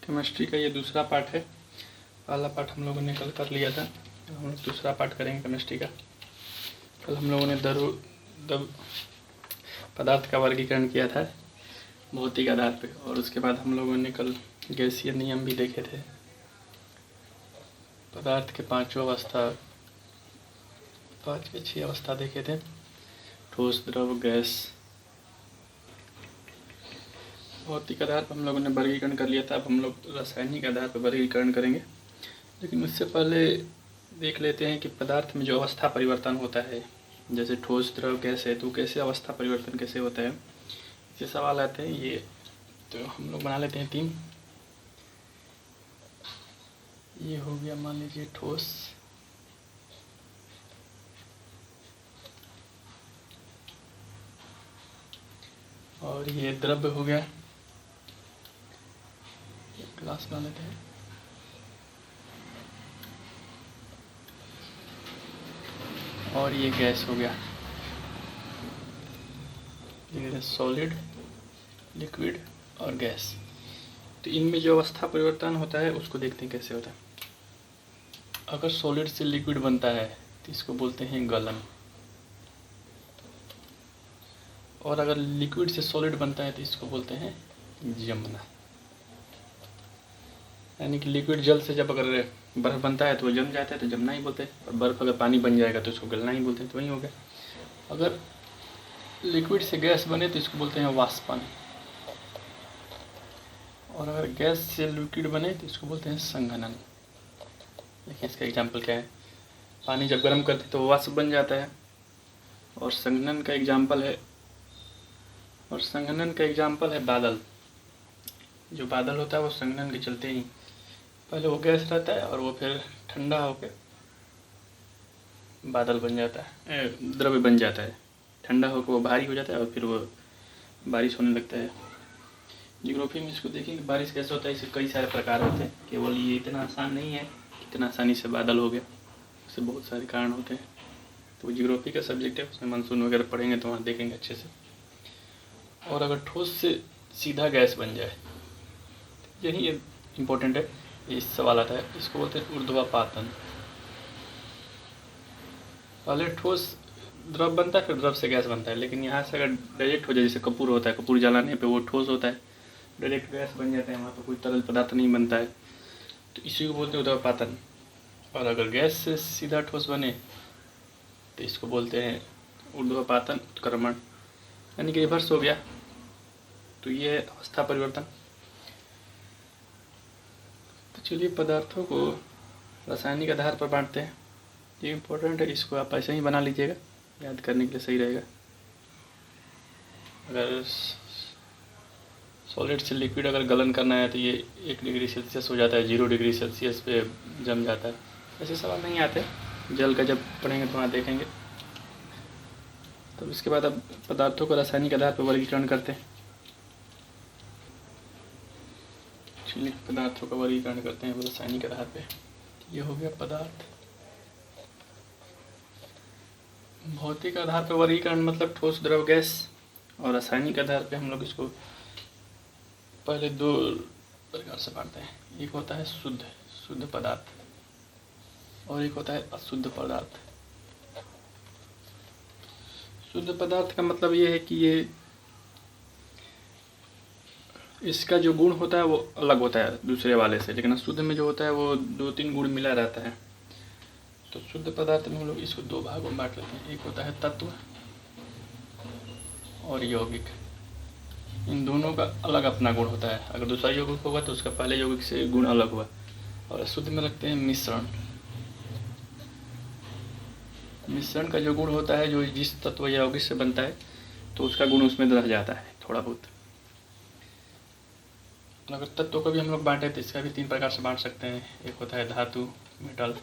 Chemistry का ये दूसरा पार्ट है। पहला पार्ट हम लोगों ने कल कर लिया था, हम लोग दूसरा पार्ट करेंगे केमिस्ट्री का। कल हम लोगों ने पदार्थ का वर्गीकरण किया था भौतिक आधार पे, और उसके बाद हम लोगों ने कल गैसीय नियम भी देखे थे। पदार्थ के पांच के 6 अवस्था देखे थे, ठोस, द्रव, गैस। भौतिक आधार पर हम लोगों ने वर्गीकरण कर लिया था। अब हम लोग रासायनिक आधार पर वर्गीकरण करेंगे, लेकिन उससे पहले देख लेते हैं कि पदार्थ में जो अवस्था परिवर्तन होता है, जैसे ठोस, द्रव, गैस है, तो कैसे अवस्था परिवर्तन कैसे होता है, ये सवाल आते हैं। ये तो हम लोग बना लेते हैं 3। ये हो गया मान लीजिए ठोस, और ये द्रव्य हो गया, ग्लास बना लेते हैं। और ये गैस हो गया, ये सॉलिड, लिक्विड और गैस। तो इनमें जो अवस्था परिवर्तन होता है उसको देखते हैं कैसे होता है। अगर सॉलिड से लिक्विड बनता है तो इसको बोलते हैं गलन, और अगर लिक्विड से सॉलिड बनता है तो इसको बोलते हैं जमना। यानी कि लिक्विड जल से जब अगर बर्फ़ बनता है तो वो जम जाता है तो जमना ही बोलते हैं, और बर्फ़ अगर पानी बन जाएगा तो इसको गलना ही बोलते हैं। तो वही हो गया। अगर लिक्विड से गैस बने तो इसको बोलते हैं वाष्पन, और अगर गैस से लिक्विड बने तो इसको बोलते हैं संघनन। देखिए इसका एग्जाम्पल क्या है। पानी जब गर्म करते तो वाष्प बन जाता है, और संघनन का एग्जाम्पल है बादल। जो बादल होता है वो संघनन के चलते ही पहले वो गैस रहता है और वो फिर ठंडा होकर बादल बन जाता है, द्रव्य बन जाता है। ठंडा होकर वो भारी हो जाता है और फिर वो बारिश होने लगता है। जियोग्राफी में इसको देखेंगे बारिश कैसे होता है। इसके कई सारे प्रकार होते हैं, केवल ये इतना आसान नहीं है इतना आसानी से बादल हो गया, उससे बहुत सारे कारण होते हैं। तो जियोग्राफी का सब्जेक्ट है, उसमें मानसून वगैरह पढ़ेंगे तो वहाँ देखेंगे अच्छे से। और अगर ठोस से सीधा गैस बन जाए, यही इम्पोर्टेंट है, इस सवाल आता है। इसको बोलते हैं ऊर्ध्वापातन। पहले ठोस द्रव बनता है, फिर द्रव से गैस बनता है, लेकिन यहाँ से अगर डायरेक्ट हो जाए, जैसे कपूर होता है, कपूर जलाने पे वो ठोस होता है, डायरेक्ट गैस बन जाता है, वहाँ पर कोई तरल पदार्थ नहीं बनता है, तो इसी को बोलते हैं ऊर्ध्वापातन। और अगर गैस से सीधा ठोस बने तो इसको बोलते हैं ऊर्ध्वपातन उत्क्रमण, यानी कि रिवर्स हो गया। तो ये है अवस्था परिवर्तन। तो चलिए पदार्थों को रासायनिक आधार पर बांटते हैं। ये इम्पोर्टेंट है, इसको आप ऐसे ही बना लीजिएगा, याद करने के लिए सही रहेगा। अगर सॉलिड से लिक्विड अगर गलन करना है तो ये 1 डिग्री सेल्सियस हो जाता है, 0 डिग्री सेल्सियस पे जम जाता है। ऐसे सवाल नहीं आते, जल का जब पढ़ेंगे तो वहाँ देखेंगे। तो इसके बाद अब पदार्थों को रासायनिक आधार पर वर्गीकरण करते हैं। चलिए पदार्थों का वर्गीकरण करते हैं रासायनिक आधार पे। ये हो गया पदार्थ। भौतिक आधार पर वर्गीकरण मतलब ठोस, द्रव, गैस, और रासायनिक आधार पे हम लोग इसको पहले 2 प्रकार से बांटते हैं। एक होता है शुद्ध पदार्थ, और एक होता है अशुद्ध पदार्थ। शुद्ध पदार्थ का मतलब ये है कि ये इसका जो गुण होता है वो अलग होता है दूसरे वाले से, लेकिन अशुद्ध में जो होता है वो 2-3 गुण मिला रहता है। तो शुद्ध पदार्थ में हम लोग इसको 2 भागों में बांट लेते हैं। एक होता है तत्व और यौगिक। इन दोनों का अलग अपना गुण होता है। अगर दूसरा यौगिक होगा तो उसका पहले यौगिक से गुण अलग हुआ। और अशुद्ध में रखते हैं मिश्रण। मिश्रण का जो गुण होता है, जो जिस तत्व या यौगिक से बनता है, तो उसका गुण उसमें रह जाता है थोड़ा बहुत। अगर तत्व को भी हम लोग बांटे तो इसका भी 3 प्रकार से बांट सकते हैं। एक होता है धातु, मेटल,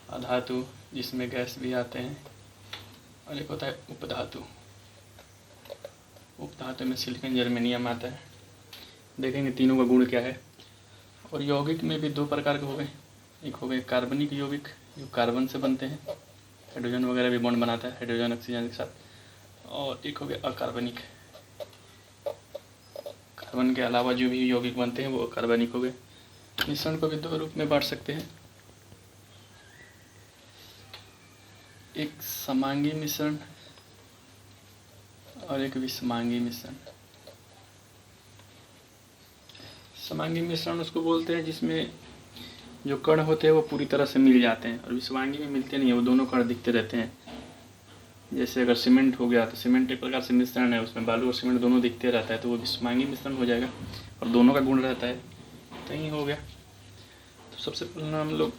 अधातु जिसमें गैस भी आते हैं, और एक होता है उपधातु। उपधातु में सिलिकॉन, जर्मेनियम आता है। देखेंगे तीनों का गुण क्या है। और यौगिक में भी 2 प्रकार के हो गए। एक हो गए कार्बनिक यौगिक, जो कार्बन से बनते हैं, हाइड्रोजन वगैरह भी बॉन्ड बनाता है हाइड्रोजन ऑक्सीजन के साथ। और एक हो गया अकार्बनिक। कार्बन के अलावा जो भी यौगिक बनते हैं वो कार्बनिक हो गए। मिश्रण को भी दो रूप में बांट सकते हैं, एक समांगी मिश्रण और एक विषमांगी मिश्रण। समांगी मिश्रण उसको बोलते हैं जिसमें जो कण होते हैं वो पूरी तरह से मिल जाते हैं, और विषमांगी में मिलते नहीं है, वो दोनों कण दिखते रहते हैं। जैसे अगर सीमेंट हो गया तो सीमेंट एक प्रकार से मिश्रण है, उसमें बालू और सीमेंट दोनों दिखते रहता है, तो वो विषमांगी मिश्रण हो जाएगा और दोनों का गुण रहता है। तो यही हो गया। तो सबसे पहले हम लोग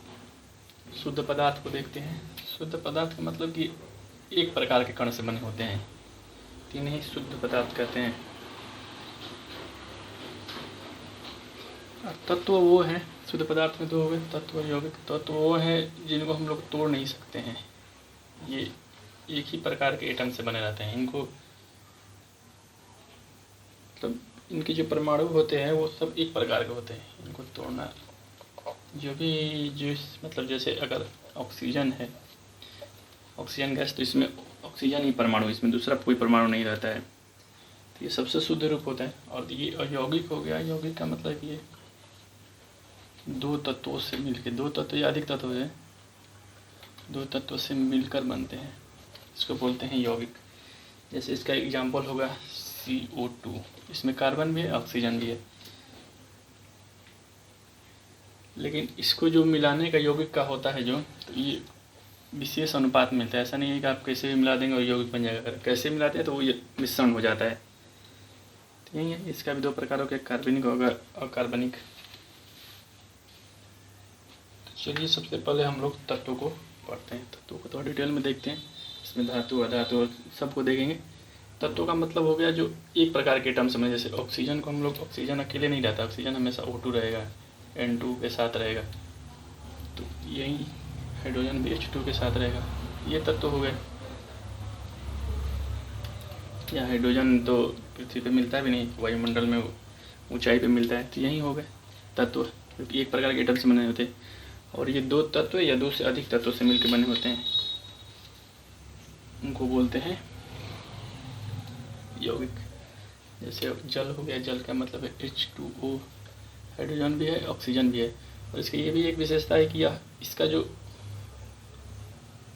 शुद्ध पदार्थ को देखते हैं। शुद्ध पदार्थ का मतलब कि एक प्रकार के कण से बने होते हैं, तीन ही शुद्ध पदार्थ कहते हैं। और तत्व वो हैं, शुद्ध पदार्थ में दो हो गए, तत्व और यौगिक। तत्व वो हैं जिनको हम लोग तोड़ नहीं सकते हैं, ये एक ही प्रकार के एटम से बने रहते हैं। इनको मतलब इनके जो परमाणु होते हैं वो सब एक प्रकार के होते हैं, इनको तोड़ना जो मतलब जैसे अगर ऑक्सीजन है, ऑक्सीजन गैस, तो इसमें ऑक्सीजन ही परमाणु, इसमें दूसरा कोई परमाणु नहीं रहता है, तो ये सबसे शुद्ध रूप होता है। और ये अयौगिक हो गया। यौगिक का मतलब ये दो तत्वों से मिलकर, दो तत्व या अधिक तत्व है, दो तत्वों से मिलकर बनते हैं, इसको बोलते हैं यौगिक। जैसे इसका एग्जाम्पल होगा CO2, इसमें कार्बन भी है, ऑक्सीजन भी है, लेकिन इसको जो मिलाने का यौगिक का होता है जो, तो ये विशेष अनुपात मिलता है। ऐसा नहीं है कि आप कैसे भी मिला देंगे और यौगिक बन जाएगा, कैसे मिलाते हैं तो वो ये मिश्रण हो जाता है। तो यही है, इसका भी दो प्रकार हो गया, कार्बनिक होगा और कार्बनिक। तो चलिए सबसे पहले हम लोग तत्वों को पढ़ते हैं, तत्वों को थोड़ा डिटेल में देखते हैं। इसमें धातु अधातु सबको देखेंगे। तत्वों का मतलब हो गया जो एक प्रकार के एटम समझ, जैसे ऑक्सीजन को हम लोग, ऑक्सीजन अकेले नहीं रहता, ऑक्सीजन हमेशा O2 रहेगा, N2 के साथ रहेगा, तो यही हाइड्रोजन भी H2 के साथ रहेगा। ये तत्व हो गए। या हाइड्रोजन तो पृथ्वी पे मिलता भी नहीं, वायुमंडल में ऊंचाई पे मिलता है, तो यही हो गए तत्व, क्योंकि एक प्रकार के एटम से बने होते हैं। और ये दो तत्व या दो से अधिक तत्वों से मिलकर बने होते हैं, उनको बोलते हैं यौगिक। जैसे जल हो गया, जल का मतलब है H2O, हाइड्रोजन भी है, ऑक्सीजन भी है। और इसकी ये भी एक विशेषता है कि यह इसका जो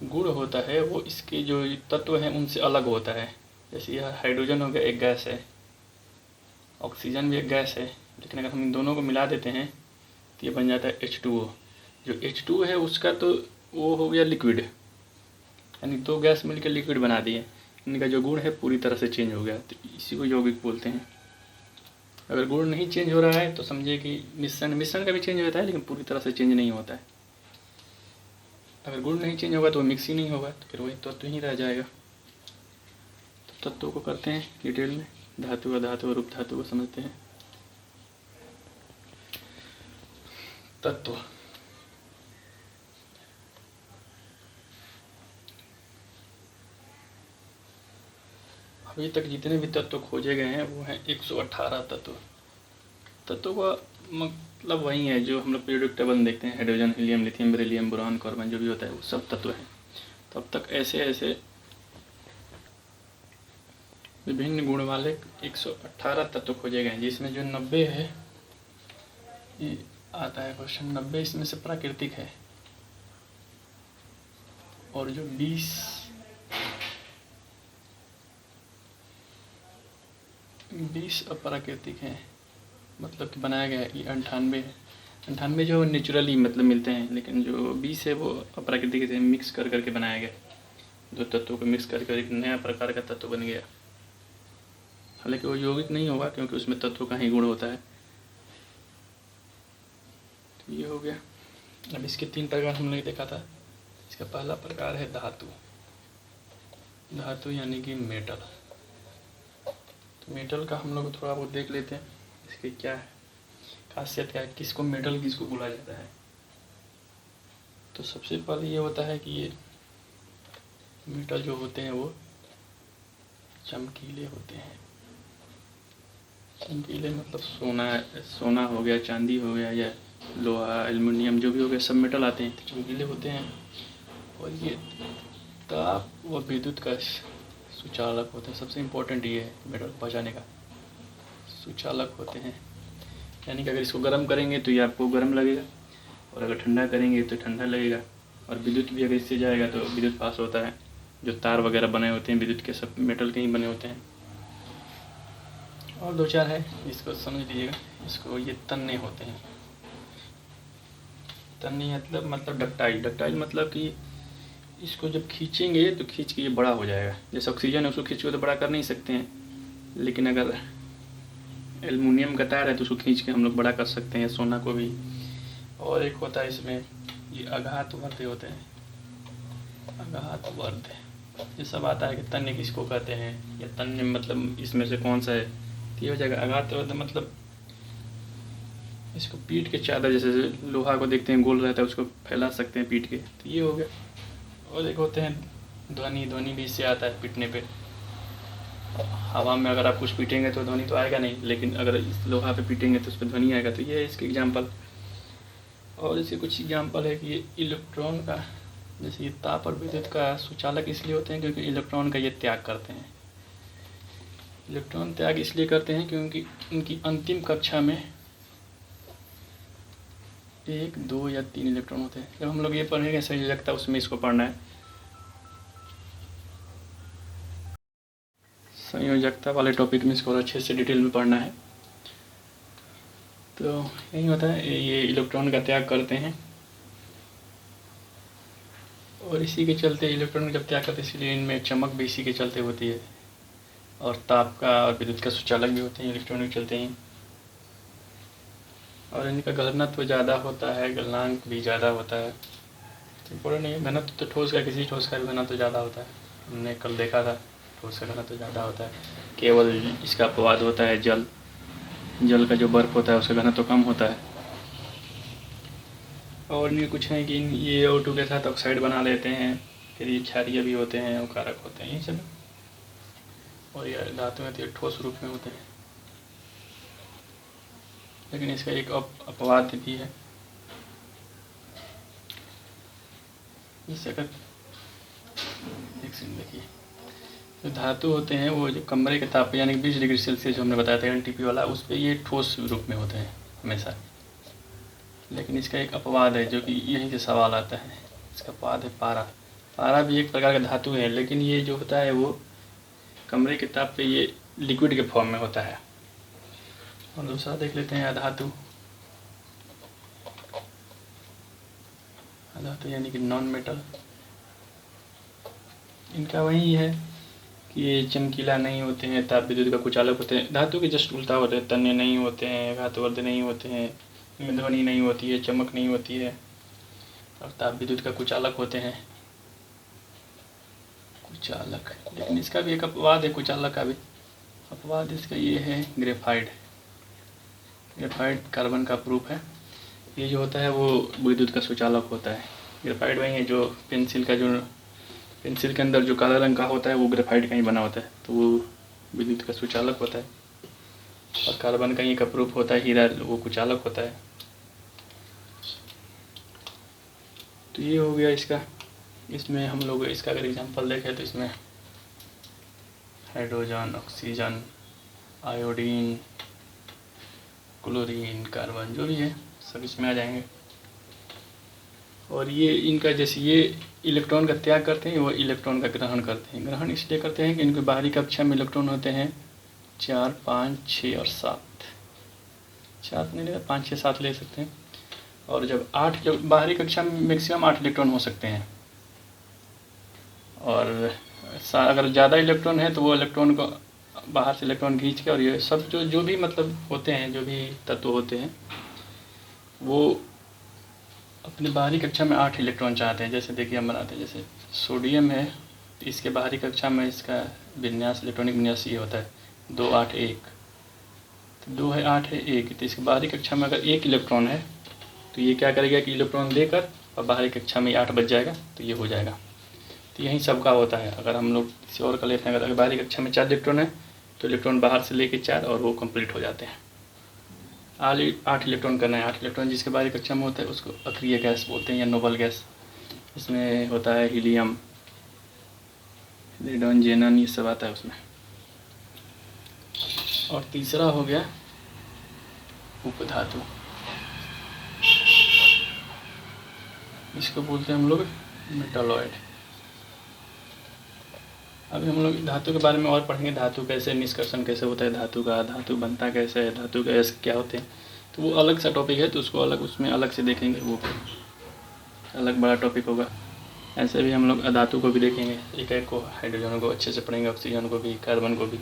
गुण होता है वो इसके जो तत्व हैं उनसे अलग होता है। जैसे यह हाइड्रोजन हो गया, एक गैस है, ऑक्सीजन भी एक गैस है, लेकिन अगर हम इन दोनों को मिला देते हैं तो ये बन जाता है H2O। जो H2 है उसका तो वो हो गया लिक्विड, यानी दो गैस मिलकर लिक्विड बना दिए, इनका जो गुण है पूरी तरह से चेंज हो गया, तो इसी को यौगिक बोलते हैं। अगर गुण नहीं चेंज हो रहा है तो समझिए कि मिश्रण का भी चेंज होता है, लेकिन पूरी तरह से चेंज नहीं होता है। अगर गुण नहीं चेंज होगा तो मिक्स ही नहीं होगा, तो फिर वही तत्व ही रह जाएगा। तो तत्वों को करते हैं डिटेल में, धातु अधातु और उपधातु को समझते हैं। तत्व अभी तक जितने भी तत्व खोजे गए हैं वो हैं 118 तत्व। तत्वों का मतलब वही है जो हम लोग पीरियोडिक टेबल में देखते हैं, hydrogen, helium, lithium, beryllium, boron, carbon, जो भी होता है वो सब तत्व हैं। तो अब तक ऐसे ऐसे विभिन्न गुण वाले 118 तत्व खोजे गए हैं, जिसमें जो 90 है, ये आता है क्वेश्चन, 90 इसमें से प्राकृतिक है, और जो 20 अप्राकृतिक हैं, मतलब कि बनाया गया है। ये 98 है, 98 जो नेचुरली मतलब मिलते हैं, लेकिन जो 20 है वो अप्राकृतिक से मिक्स कर करके बनाया गया। दो तत्वों को मिक्स कर एक नया प्रकार का तत्व बन गया। हालांकि वो यौगिक नहीं होगा क्योंकि उसमें तत्व का ही गुण होता है। तो ये हो गया। अब इसके 3 प्रकार हमने देखा था। इसका पहला प्रकार है धातु। धातु यानी कि मेटल। तो मेटल का हम लोग थोड़ा बहुत देख लेते हैं, इसकी क्या है खासियत, क्या है, किसको मेटल किसको बोला जाता है। तो सबसे पहले ये होता है कि ये मेटल जो होते हैं वो चमकीले होते हैं। चमकीले मतलब सोना हो गया, चांदी हो गया, या लोहा, एल्युमिनियम, जो भी हो गया, सब मेटल आते हैं, तो चमकीले होते हैं। और ये ताप व विद्युत का सुचालक होता है। सबसे इम्पोर्टेंट ये है मेटल पहुँचाने का, सुचालक होते हैं। यानी कि अगर इसको गर्म करेंगे तो ये आपको गर्म लगेगा, और अगर ठंडा करेंगे तो ठंडा लगेगा। और विद्युत भी अगर इससे जाएगा तो विद्युत पास होता है। जो तार वगैरह बने होते हैं विद्युत के, सब मेटल के ही बने होते हैं। और 2-4 है, इसको समझ लीजिएगा। इसको ये तन्ने होते हैं। तन्ने मतलब डक्टाइल मतलब कि इसको जब खींचेंगे तो खींच के ये बड़ा हो जाएगा। जैसे ऑक्सीजन है, उसको खींच के तो बड़ा कर नहीं सकते हैं, लेकिन अगर एल्युमिनियम का तार है तो उसको खींच के हम लोग बड़ा कर सकते हैं, सोना को भी। और एक होता है इसमें ये आघातवर्ध होते हैं। आघातवर्ध ये सब आता है कि तन्य किसको कहते हैं, या तन्य मतलब इसमें से कौन सा है, तो ये हो जाएगा आघातवर्ध। मतलब इसको पीट के चादर, जैसे लोहा को देखते हैं गोल रहता है, उसको फैला सकते हैं पीट के, तो ये हो गया। और एक होते हैं ध्वनि भी इससे आता है पीटने पे। हवा में अगर आप कुछ पीटेंगे तो ध्वनि तो आएगा नहीं, लेकिन अगर इस लोहा पे पीटेंगे तो उस पर ध्वनि आएगा। तो ये है इसके एग्जाम्पल। और इसके कुछ एग्जाम्पल है कि ये इलेक्ट्रॉन का, जैसे ये ताप और विद्युत का सुचालक इसलिए होते हैं क्योंकि इलेक्ट्रॉन का ये त्याग करते हैं। इलेक्ट्रॉन त्याग इसलिए करते हैं क्योंकि इनकी अंतिम कक्षा में 1, 2 या 3 इलेक्ट्रॉन होते हैं। जब हम लोग ये पढ़ेंगे संयोजकता, उसमें इसको पढ़ना है। संयोजकता वाले टॉपिक में इसको और अच्छे से डिटेल में पढ़ना है। तो यही होता है, ये इलेक्ट्रॉन का त्याग करते हैं, और इसी के चलते इलेक्ट्रॉन जब त्याग करते हैं, इसलिए इनमें चमक भी इसी के चलते होती है। और ताप का और विद्युत का सुचालक भी होते हैं इलेक्ट्रॉन के चलते ही। और इनका घनत्व ज़्यादा होता है, गलनांक भी ज़्यादा होता है। इम्पोर्टेंट नहीं है घनत्व, तो ठोस का किसी ठोस का भी घनत्व ज़्यादा होता है। हमने कल देखा था ठोस का घनत्व ज़्यादा होता है। केवल इसका अपवाद होता है जल का जो बर्फ होता है उसका घनत्व कम होता है। और इनके कुछ हैं कि ये O2 के साथ ऑक्साइड बना लेते हैं, फिर ये क्षारीय भी होते हैं और कारक होते हैं, यही सब। और ये धातु में तो ये ठोस रूप में होते हैं, लेकिन इसका एक अपवाद भी है। इस अगर एक सेकंड देखिए, जो धातु होते हैं वो जो कमरे के ताप यानी 20 डिग्री सेल्सियस जो हमने बताया था NTP वाला, उस पर ये ठोस रूप में होते हैं हमेशा। लेकिन इसका एक अपवाद है जो कि यहीं से सवाल आता है। इसका अपवाद है पारा भी एक प्रकार का धातु है, लेकिन ये जो होता है वो कमरे के ताप पे ये लिक्विड के फॉर्म में होता है। और दूसरा देख लेते हैं अधातु यानी कि नॉन मेटल। इनका वही है कि ये चमकीला नहीं होते हैं, ताप विद्युत का कुचालक होते हैं। धातु के जस्ट उल्टा होते हैं, तन्य नहीं होते हैं, आघातवर्ध नहीं होते हैं, इनमें ध्वनि नहीं होती है, चमक नहीं होती है, और ताप विद्युत का कुचालक होते हैं। कुचालक, लेकिन इसका भी एक अपवाद है, कुचालक का भी अपवाद इसका ये है ग्रेफाइट कार्बन का प्रूफ है। ये जो होता है वो विद्युत का सुचालक होता है। ग्रेफाइट वही है जो पेंसिल के अंदर जो काला रंग का होता है वो ग्रेफाइट का ही बना होता है, तो वो विद्युत का सुचालक होता है। और कार्बन का ही का प्रूफ होता है हीरा, वो कुचालक होता है। तो ये हो गया इसका। इसमें हम लोग इसका अगर एग्जांपल देखें तो इसमें hydrogen, oxygen, iodine, chlorine, carbon जो भी है सब इसमें आ जाएंगे। और ये इनका जैसे ये इलेक्ट्रॉन का त्याग करते हैं, वो इलेक्ट्रॉन का ग्रहण करते हैं। ग्रहण इसलिए करते हैं कि इनके बाहरी कक्षा में इलेक्ट्रॉन होते हैं 4, 5, 6 और 7। 7 नहीं ले, 5, 6, 7 ले सकते हैं। और जब 8 बाहरी कक्षा में मैक्सिमम 8 इलेक्ट्रॉन हो सकते हैं। और अगर ज़्यादा इलेक्ट्रॉन है तो वो इलेक्ट्रॉन को बाहर से इलेक्ट्रॉन खींच के, और ये सब जो भी मतलब होते हैं, जो भी तत्व होते हैं, वो अपने बाहरी कक्षा में 8 इलेक्ट्रॉन चाहते हैं। जैसे देखिए हम बनाते हैं, जैसे सोडियम है तो इसके बाहरी कक्षा में इसका विन्यास, इलेक्ट्रॉनिक विन्यास ये होता है 2, 8, 1। तो 2 है, 8 है, 1। तो इसके बाहरी कक्षा में अगर 1 इलेक्ट्रॉन है तो ये क्या करेगा कि इलेक्ट्रॉन देकर और बाहरी कक्षा में 8 बच जाएगा, तो ये हो जाएगा। तो यही सबका होता है। अगर हम लोग किसी और का लेते हैं, अगर बाहरी कक्षा में 4 इलेक्ट्रॉन है तो इलेक्ट्रॉन बाहर से लेके 4 और वो कंप्लीट हो जाते हैं। 8 इलेक्ट्रॉन करना है। 8 इलेक्ट्रॉन जिसके बाहरी कक्षा में होता है उसको अक्रिय गैस बोलते हैं या नोबल गैस। इसमें होता है हीलियम, रेडॉन, जेनन, ये सब आता है उसमें। और तीसरा हो गया उपधातु, इसको बोलते हैं हम लोग मेटालॉइड। अभी हम लोग धातु के बारे में और पढ़ेंगे, धातु कैसे निष्कर्षण कैसे होता है धातु का, धातु बनता कैसे है, धातु के अयस्क क्या होते हैं, तो वो अलग सा टॉपिक है, तो उसको अलग उसमें अलग से देखेंगे, वो अलग बड़ा टॉपिक होगा। ऐसे भी हम लोग अधातु को भी देखेंगे, एक एक को, हाइड्रोजन को अच्छे से पढ़ेंगे, ऑक्सीजन को भी, कार्बन को भी,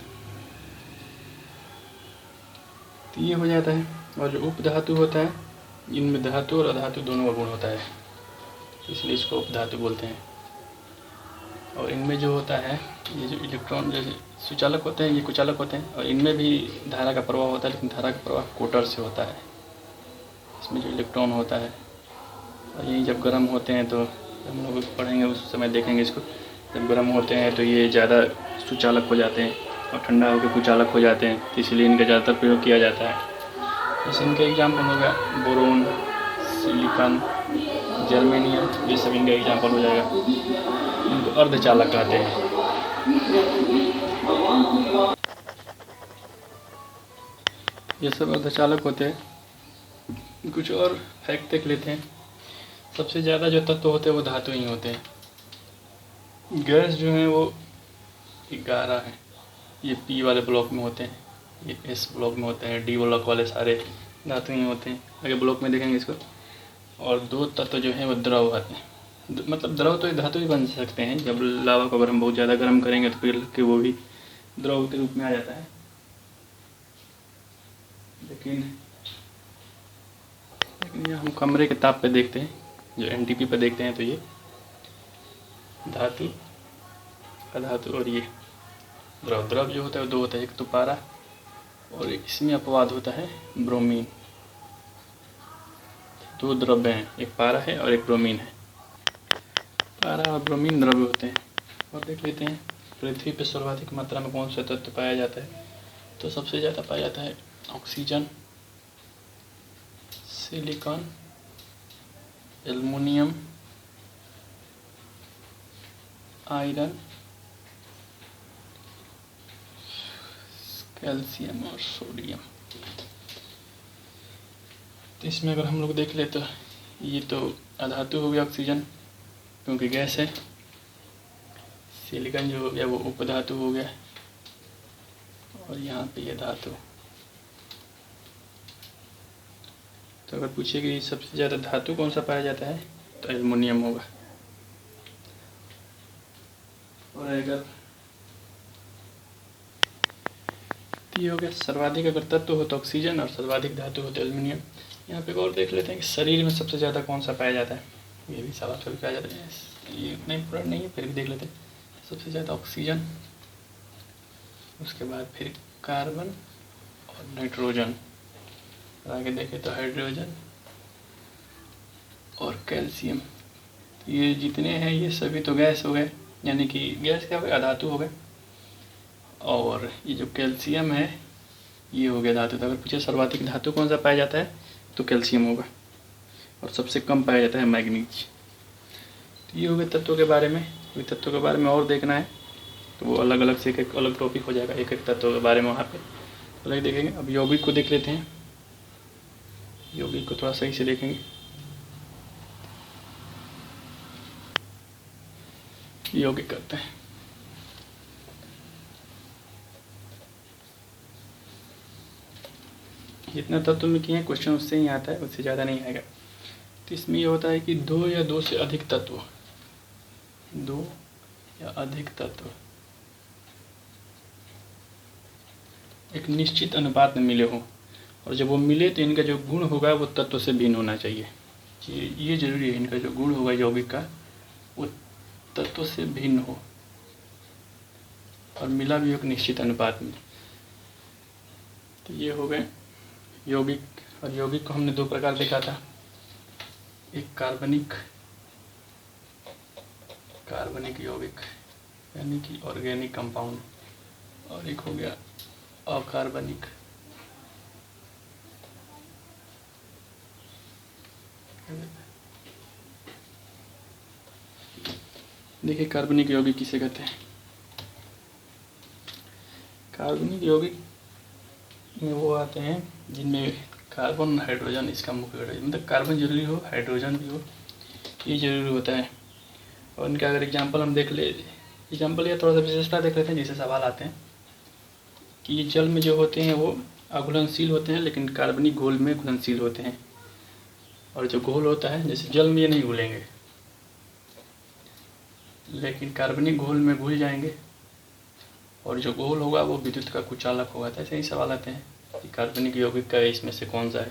तो ये हो जाता है। और जो उपधातु होता है, इनमें धातु और अधातु दोनों का गुण होता है, इसलिए इसको उपधातु बोलते हैं। और इनमें जो होता है, ये जो इलेक्ट्रॉन जैसे सुचालक होते हैं, ये कुचालक होते हैं, और इनमें भी धारा का प्रवाह होता है, लेकिन धारा का प्रवाह कोटर से होता है। इसमें जो इलेक्ट्रॉन होता है, और ये जब गर्म होते हैं, तो हम लोग पढ़ेंगे उस समय देखेंगे इसको, जब गर्म होते हैं तो ये ज़्यादा सुचालक हो जाते हैं, और ठंडा होकर कुचालक हो जाते हैं, तो इसलिए इनका ज़्यादातर प्रयोग किया जाता है। जैसे इनके एग्जाम्पल हो गया बोरोन, सिलिकॉन, जर्मेनियम, ये सब इनका एग्जाम्पल हो जाएगा। इनको अर्धचालक कहते हैं। ये सब अर्धचालक होते हैं। कुछ और फैक्ट देख लेते हैं। सबसे ज़्यादा जो तत्व होते हैं वो धातु ही होते हैं। गैस जो है वो 11 है, ये P वाले ब्लॉक में होते हैं, ये S ब्लॉक में होते हैं, D ब्लॉक वाले सारे धातु ही होते हैं, आगे ब्लॉक में देखेंगे इसको। और 2 तत्व जो हैं वो द्रव आते हैं, मतलब द्रव तो धातु ही बन सकते हैं, जब लावा को अगर हम बहुत ज़्यादा गर्म करेंगे तो पिघल के वो भी द्रव के रूप में आ जाता है। लेकिन ये हम कमरे के ताप पे देखते हैं, जो NTP पे देखते हैं, तो ये धातु, अधातु और ये द्रव। द्रव जो होता है वो 2 होता है, एक तो पारा और इसमें अपवाद होता है ब्रोमीन। 2 द्रव्य हैं, एक पारा है और एक ब्रोमीन है। पारा और ब्रोमीन द्रव्य होते हैं। और देख लेते हैं पृथ्वी पर सर्वाधिक मात्रा में कौन सा तत्व पाया जाता है, तो सबसे ज़्यादा पाया जाता है oxygen, silicon, aluminium, iron, calcium और सोडियम। तो इसमें अगर हम लोग देख ले तो ये तो अधातु हो गया ऑक्सीजन, क्योंकि गैस है। सिलिकॉन जो हो गया वो उपधातु हो गया, और यहाँ पे ये धातु। तो अगर पूछे कि सबसे ज़्यादा धातु कौन सा पाया जाता है, तो एल्युमिनियम होगा। और अगर ये हो गया सर्वाधिक अगर तत्व हो तो ऑक्सीजन, और सर्वाधिक धातु हो तो एल्युमिनियम। यहाँ पे और देख लेते हैं कि शरीर में सबसे ज़्यादा कौन सा पाया जाता है, ये भी सवाल कभी पाया जाता है, ये उतना इम्पोर्टेंट नहीं है, फिर भी देख लेते हैं। सबसे ज़्यादा ऑक्सीजन, उसके बाद फिर कार्बन और नाइट्रोजन, आगे देखें तो हाइड्रोजन और कैल्शियम। ये जितने हैं ये सभी तो गैस हो गए, यानी कि गैस क्या हो गया, अधातु हो गए। और ये जो कैल्शियम है ये हो गया धातु। तो अगर पूछे सर्वाधिक धातु कौन सा पाया जाता है, तो कैल्शियम होगा, और सबसे कम पाया जाता है मैग्नीज। तो ये हो गए तत्वों के बारे में। कोई तत्वों के बारे में और देखना है तो वो अलग अलग से एक एक अलग टॉपिक हो जाएगा, एक एक तत्व के बारे में वहाँ पे अलग देखेंगे। अब यौगिक को देख लेते हैं, यौगिक को थोड़ा सही से देखेंगे। यौगिक करते हैं, जितना तत्व में किए हैं क्वेश्चन उससे ही आता है, उससे ज़्यादा नहीं आएगा। तो इसमें ये होता है कि 2 या 2 से अधिक तत्व, 2 या अधिक तत्व एक निश्चित अनुपात में मिले हों, और जब वो मिले तो इनका जो गुण होगा वो तत्व से भिन्न होना चाहिए। ये जरूरी है, इनका जो गुण होगा यौगिक का वो तत्व से भिन्न हो, और मिला भी एक निश्चित अनुपात में। तो ये हो गए यौगिक। और यौगिक को हमने 2 प्रकार देखा था, एक कार्बनिक यौगिक यानी कि ऑर्गेनिक कंपाउंड, और एक हो गया अकार्बनिक। देखिए कार्बनिक यौगिक किसे कहते हैं। कार्बनिक यौगिक में वो आते हैं जिनमें कार्बन हाइड्रोजन इसका मुख्य घटक, मतलब कार्बन जरूरी हो, हाइड्रोजन भी हो, ये जरूरी होता है। और इनका अगर एग्जाम्पल हम देख ले, एग्जाम्पल या थोड़ा सा विशेषता देख लेते हैं, जिससे सवाल आते हैं कि ये जल में जो होते हैं वो अघुलनशील होते हैं, लेकिन कार्बनिक घोल में घुलनशील होते हैं। और जो घोल होता है, जैसे जल में ये नहीं घुलेंगे, लेकिन कार्बनिक घोल में घुल जाएंगे, और जो घोल होगा वो विद्युत का कुचालक होगा। तो ऐसे ही सवाल आते हैं कि कार्बनिक यौगिक का इसमें से कौन सा है।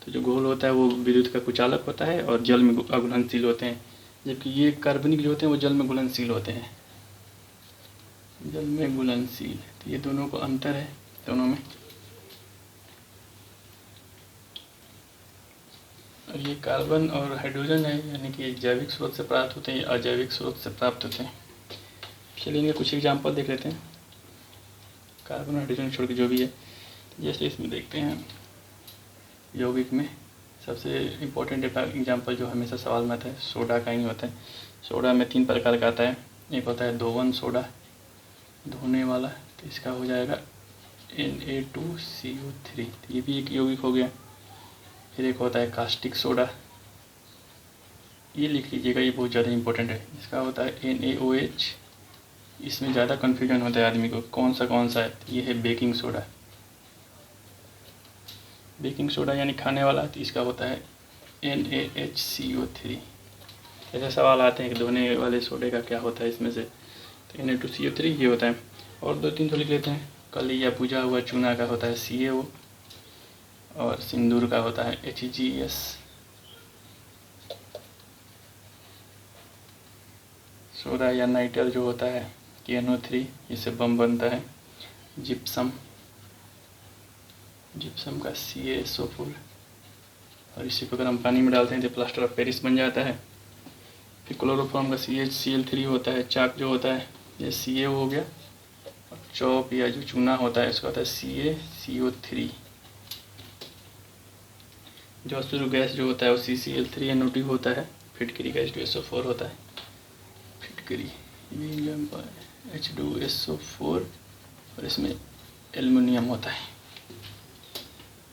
तो जो घोल होता है वो विद्युत का कुचालक होता है और जल में अघुलनशील होते हैं, जबकि ये कार्बनिक जो होते हैं वो जल में घुलनशील होते हैं, जल में घुलनशील। तो ये दोनों को अंतर है दोनों में। और ये कार्बन और हाइड्रोजन है, यानी कि जैविक स्रोत से प्राप्त होते हैं, अजैविक स्रोत से प्राप्त होते हैं। चलिए इनके कुछ एग्जाम्पल देख लेते हैं, कार्बन और हाइड्रोजन छोड़ के जो भी है। जैसे इसमें देखते हैं यौगिक में सबसे इम्पोर्टेंट एग्जाम्पल जो हमेशा सवाल में आता है, सोडा का ही होता है। सोडा में 3 प्रकार का आता है, एक होता है दोवन सोडा, धोने वाला, तो इसका हो जाएगा Na2CO3, ये भी एक यौगिक हो गया। फिर एक होता है कास्टिक सोडा, ये लिख लीजिएगा, ये बहुत ज़्यादा इंपॉर्टेंट है। इसका होता है NaOH, इसमें ज़्यादा कन्फ्यूजन होता है आदमी को कौन सा है। ये है बेकिंग सोडा, बेकिंग सोडा यानी खाने वाला, तो इसका होता है NaHCO3। ऐसे सवाल आते हैं कि धोने वाले सोडे का क्या होता है इसमें से, तो Na2CO3 ये होता है। और 2-3 तो लिख लेते हैं, कली या पूजा हुआ चूना का होता है CaO, और सिंदूर का होता है HGS। सोडा या नाइट्रल जो होता है KNO3, इससे बम बनता है। जिप्सम, जिप्सम का CaSO4, और इसी को अगर हम पानी में डालते हैं तो प्लास्टर ऑफ पेरिस बन जाता है। फिर क्लोरोफॉर्म का CHCl3 होता है। चाक जो होता है ये CaO हो गया, और चौक या जो चूना होता है इसका होता है CaCO3। जो अश्रु गैस जो होता है वो CCl3NO2 होता है। फिटकरी का H2SO4 होता है, फिटकरी H2SO4, और इसमें एल्युमिनियम होता है।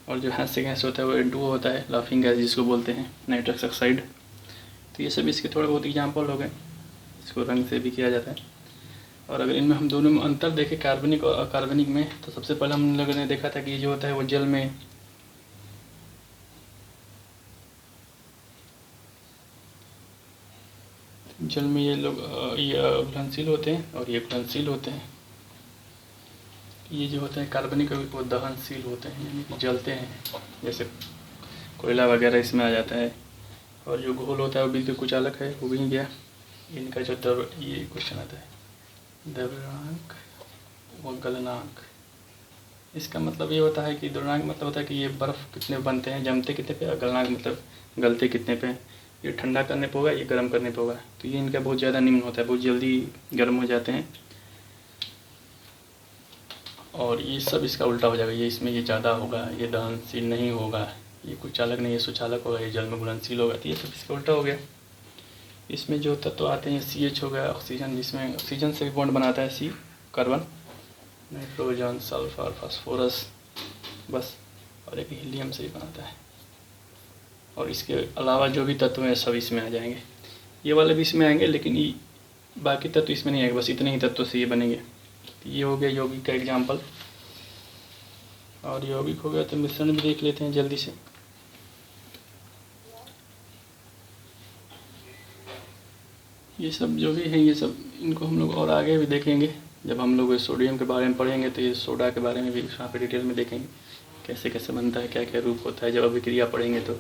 और जो हास्य गैस होता है वो N2O होता है, लाफिंग गैस जिसको बोलते हैं, नाइट्रस ऑक्साइड। तो ये सब इसके थोड़े बहुत एग्जाम्पल हो गए। इसको रंग से भी किया जाता है। और अगर इनमें हम दोनों में अंतर देखें कार्बनिक और अकार्बनिक में, तो सबसे पहले हम लोगों ने देखा था कि ये जो होता है वो जल में ये लोग ये घुलनशील होते हैं और ये घुलनशील होते हैं। ये जो होते हैं कार्बनिक वो दहनशील होते हैं, यानी कि जलते हैं, जैसे कोयला वगैरह इसमें आ जाता है। और जो घोल होता है वो विद्युत कुचालक है, वो भी गया। इनका जो ये क्वेश्चन आता है द्रव्यमानक व गलनांक, इसका मतलब ये होता है कि द्रव्यमानक मतलब होता है कि ये बर्फ़ कितने बनते हैं, जमते कितने पे, और गलनांक मतलब गलते कितने पे। ये ठंडा करने पे होगा, ये गर्म करने पे होगा। तो ये इनका बहुत ज़्यादा निम्न होता है, बहुत जल्दी गर्म हो जाते हैं। और ये सब इसका उल्टा हो जाएगा, ये इसमें ये ज़्यादा होगा, ये दहनशील नहीं होगा, ये कुचालक नहीं, ये सुचालक होगा, ये जल में घुलनशील होगा। तो ये सब इसका उल्टा हो गया। इसमें जो तत्व आते हैं CH हो गया ऑक्सीजन, जिसमें ऑक्सीजन से भी बॉन्ड बनाता है C, carbon, nitrogen, sulphur, phosphorus, बस, और एक हीलियम से ही बनाता है। और इसके अलावा जो भी तत्व हैं सब इसमें आ जाएंगे, ये वाले भी इसमें आएंगे, लेकिन ये बाकी तत्व इसमें नहीं आएंगे, बस इतने ही तत्वों से ये बनेंगे। तो ये हो गया यौगिक का एग्जाम्पल। और यौगिक हो गया तो मिश्रण भी देख लेते हैं जल्दी से। ये सब जो भी है, ये सब इनको हम लोग और आगे भी देखेंगे जब हम लोग सोडियम के बारे में पढ़ेंगे, तो ये सोडा के बारे में भी वहाँ पे डिटेल में देखेंगे कैसे कैसे बनता है, क्या क्या रूप होता है। जब अभिक्रिया पढ़ेंगे तो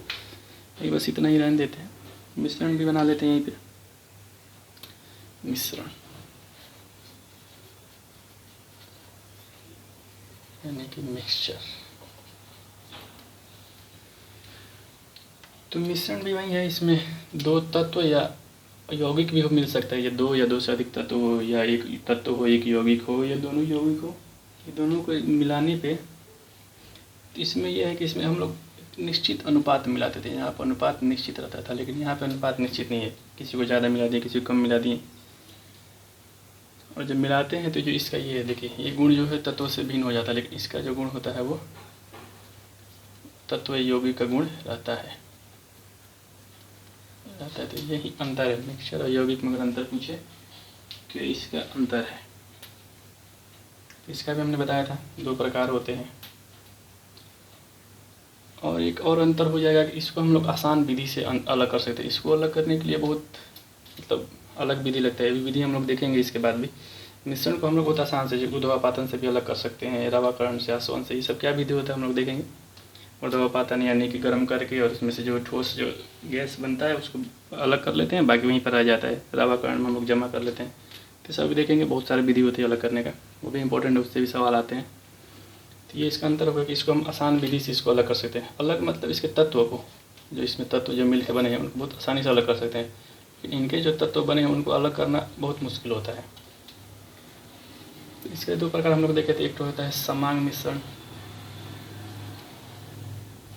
ये बस इतना ही रहने देते हैं। मिश्रण भी बना लेते हैं यहीं पे। मिश्रण यानी कि मिक्सचर। तो मिश्रण भी वही है, इसमें 2 तत्व या यौगिक भी हो मिल सकता है, ये 2 या 2 से अधिक तत्व हो, या एक तत्व हो, एक यौगिक हो, या दोनों यौगिक हो। ये दोनों को मिलाने पे इसमें यह है कि इसमें हम लोग निश्चित अनुपात मिलाते थे। यहाँ पर अनुपात निश्चित रहता था, लेकिन यहाँ पे अनुपात निश्चित नहीं है, किसी को ज़्यादा मिला दिए, किसी को कम मिला दिए। और जब मिलाते हैं तो जो इसका ये है, देखिए ये गुण जो है तत्वों से भिन्न हो जाता है, लेकिन इसका जो गुण होता है वो तत्व यौगिक का गुण रहता है। तो यही अंतर है मिक्सचर और यौगिक में। अगर अंतर पूछे तो इसका अंतर है। इसका भी हमने बताया था 2 प्रकार होते हैं। और एक और अंतर हो जाएगा कि इसको हम लोग आसान विधि से अलग कर सकते हैं। इसको अलग करने के लिए बहुत मतलब अलग विधि लगता है। विधि हम लोग देखेंगे इसके बाद भी। मिश्रण को हम लोग बहुत आसान से ऊर्ध्वापातन से भी अलग कर सकते हैं, रवाकरण से, आसवन से। ये सब क्या विधि होता है हम लोग देखेंगे। ऊर्ध्वापातन यानी कि गर्म करके और उसमें से जो ठोस जो गैस बनता है उसको अलग कर लेते हैं, बाकी वहीं पर रह जाता है। रवाकरण में हम लोग जमा कर लेते हैं। तो सब देखेंगे, बहुत सारी विधि होती है अलग करने का, वो भी इंपॉर्टेंट है, उससे भी सवाल आते हैं। तो ये इसका अंतर होगा कि इसको हम आसान विधि से इसको अलग कर सकते हैं। अलग मतलब इसके तत्व को, जो इसमें तत्व जो मिल के बने हैं उनको बहुत आसानी से अलग कर सकते हैं। लेकिन इनके जो तत्व बने हैं उनको अलग करना बहुत मुश्किल होता है। तो इसके 2 प्रकार हम लोग देखे थे। एक तो होता है समांग मिश्रण,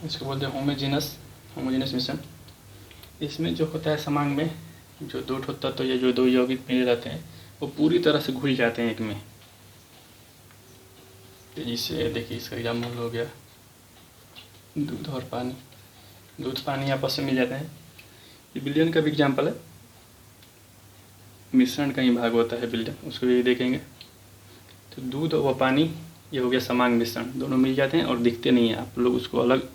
इसको बोलते हैं होमोजेनस मिश्रण। इसमें जो होता है समांग में जो 2 तत्व या जो 2 यौगिक मिले रहते हैं वो पूरी तरह से घुल जाते हैं एक में। तो जिससे देखिए इसका एग्जाम्पल हो गया दूध और पानी। दूध पानी आपस में मिल जाते हैं। ये विलयन का भी एग्जाम्पल है। मिश्रण का ही भाग होता है विलयन, उसको भी देखेंगे। तो दूध और पानी ये हो गया समांग मिश्रण। दोनों मिल जाते हैं और दिखते नहीं हैं। आप लोग उसको अलग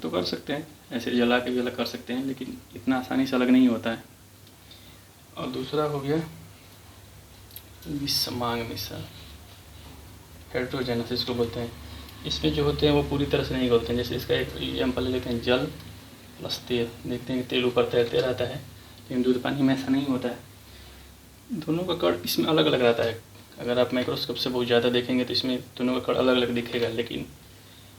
तो कर सकते हैं, ऐसे जला के भी अलग कर सकते हैं, लेकिन इतना आसानी से अलग नहीं होता है। और दूसरा हो गया विषमांग मिश्रण, हेटेरोजेनस इसको बोलते हैं। इसमें जो होते हैं वो पूरी तरह से नहीं घुलते हैं। जैसे इसका एक एग्जाम्पल ले लेते हैं, जल प्लस तेल। देखते हैं कि तेल ऊपर तैरते रहता है, लेकिन दूध पानी में ऐसा नहीं होता है। दोनों का कण इसमें अलग अलग रहता है। अगर आप माइक्रोस्कोप से बहुत ज़्यादा देखेंगे तो इसमें दोनों का कण अलग अलग दिखेगा, लेकिन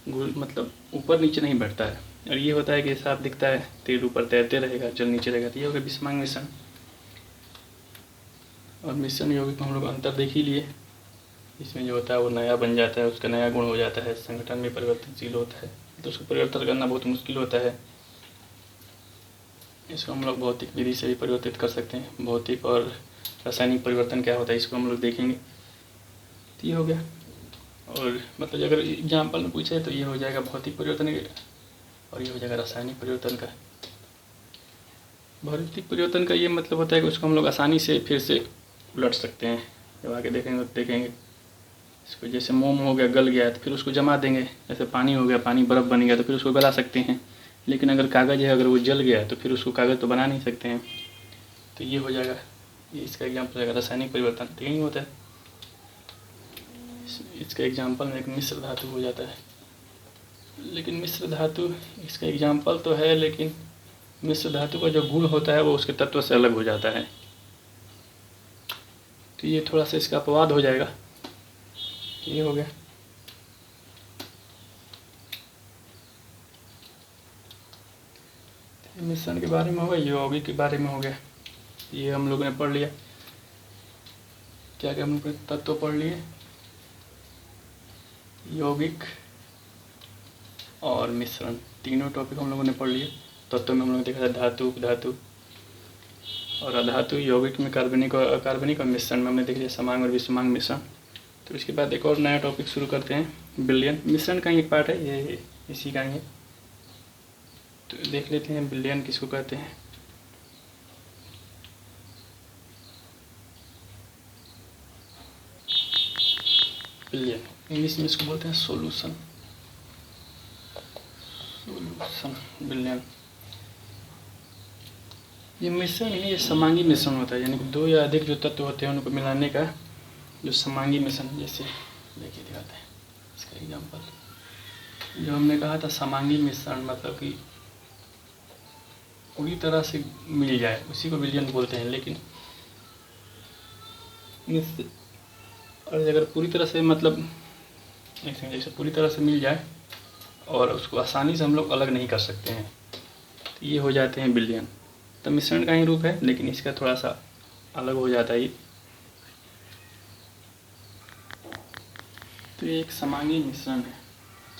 मतलब ऊपर नीचे नहीं बैठता है। और ये होता है कि साफ दिखता है, तेल ऊपर तैरते रहेगा, जल नीचे रहेगा। तो ये हो गया विषमांग मिश्रण। और मिश्रण यौगिक में हम लोग अंतर देख ही लिए। इसमें जो होता है वो नया बन जाता है, उसका नया गुण हो जाता है, संगठन में परिवर्तनशील होता है, तो उसको परिवर्तन करना बहुत मुश्किल होता है। इसको हम लोग भौतिक विधि से भी परिवर्तित कर सकते हैं। भौतिक और रासायनिक परिवर्तन क्या होता है इसको हम लोग देखेंगे। तो ये हो गया। और मतलब अगर एग्जाम्पल में पूछे तो ये हो जाएगा भौतिक परिवर्तन और ये हो जाएगा रासायनिक परिवर्तन का। भौतिक परिवर्तन का ये मतलब होता है कि उसको हम लोग आसानी से फिर से उलट सकते हैं। जब आगे देखेंगे तो देखेंगे इसको। जैसे मोम हो गया, गल गया तो फिर उसको जमा देंगे। जैसे पानी हो गया, पानी बर्फ़ बन गया तो फिर उसको गला सकते हैं। लेकिन अगर कागज़ है, अगर वो जल गया तो फिर उसको कागज़ तो बना नहीं सकते हैं। तो ये हो जाएगा, ये इसका एग्जाम्पल है रासायनिक परिवर्तन। तो यही होता है। इसका एग्जाम्पल में एक मिश्र धातु हो जाता है। लेकिन मिश्र धातु इसका एग्जाम्पल तो है, लेकिन मिश्र धातु का जो गुण होता है वो उसके तत्व से अलग हो जाता है। तो ये थोड़ा सा इसका अपवाद हो जाएगा। ये हो गया। मिश्रण के बारे में हो गया, यौगिक के बारे में हो गया। ये हम लोगों ने पढ़ लिया। क्या क्या हम लोग तत्व पढ़ लिए, यौगिक और मिश्रण, तीनों टॉपिक हम लोगों ने पढ़ लिए। तत्व में हम लोग देखा था धातु, धातु और अधातु। यौगिक में कार्बनिक और अकार्बनिक, और मिश्रण में हमने देख लिया समांग और विषमांग मिश्रण। तो इसके बाद एक और नया टॉपिक शुरू करते हैं, विलयन। मिश्रण का ही एक पार्ट है ये, इसी का ही है। तो देख लेते हैं विलयन किसको कहते हैं। विलयन इंग्लिश में इसको बोलते हैं सोल्यूशन। विलयन ये मिश्रण है, ये समांगी मिश्रण होता है। यानी कि 2 या अधिक जो तत्व होते हैं उनको मिलाने का जो समांगी मिश्रण। जैसे देखिए दिखाते हैं इसका एग्जाम्पल। जो हमने कहा था समांगी मिश्रण मतलब कि पूरी तरह से मिल जाए, उसी को विलयन बोलते हैं। लेकिन और अगर पूरी तरह से मतलब जैसे पूरी तरह से मिल जाए और उसको आसानी से हम लोग अलग नहीं कर सकते हैं, तो ये हो जाते हैं विलयन। तो मिश्रण का ही रूप है, लेकिन इसका थोड़ा सा अलग हो जाता है। तो ये एक समांगी मिश्रण है,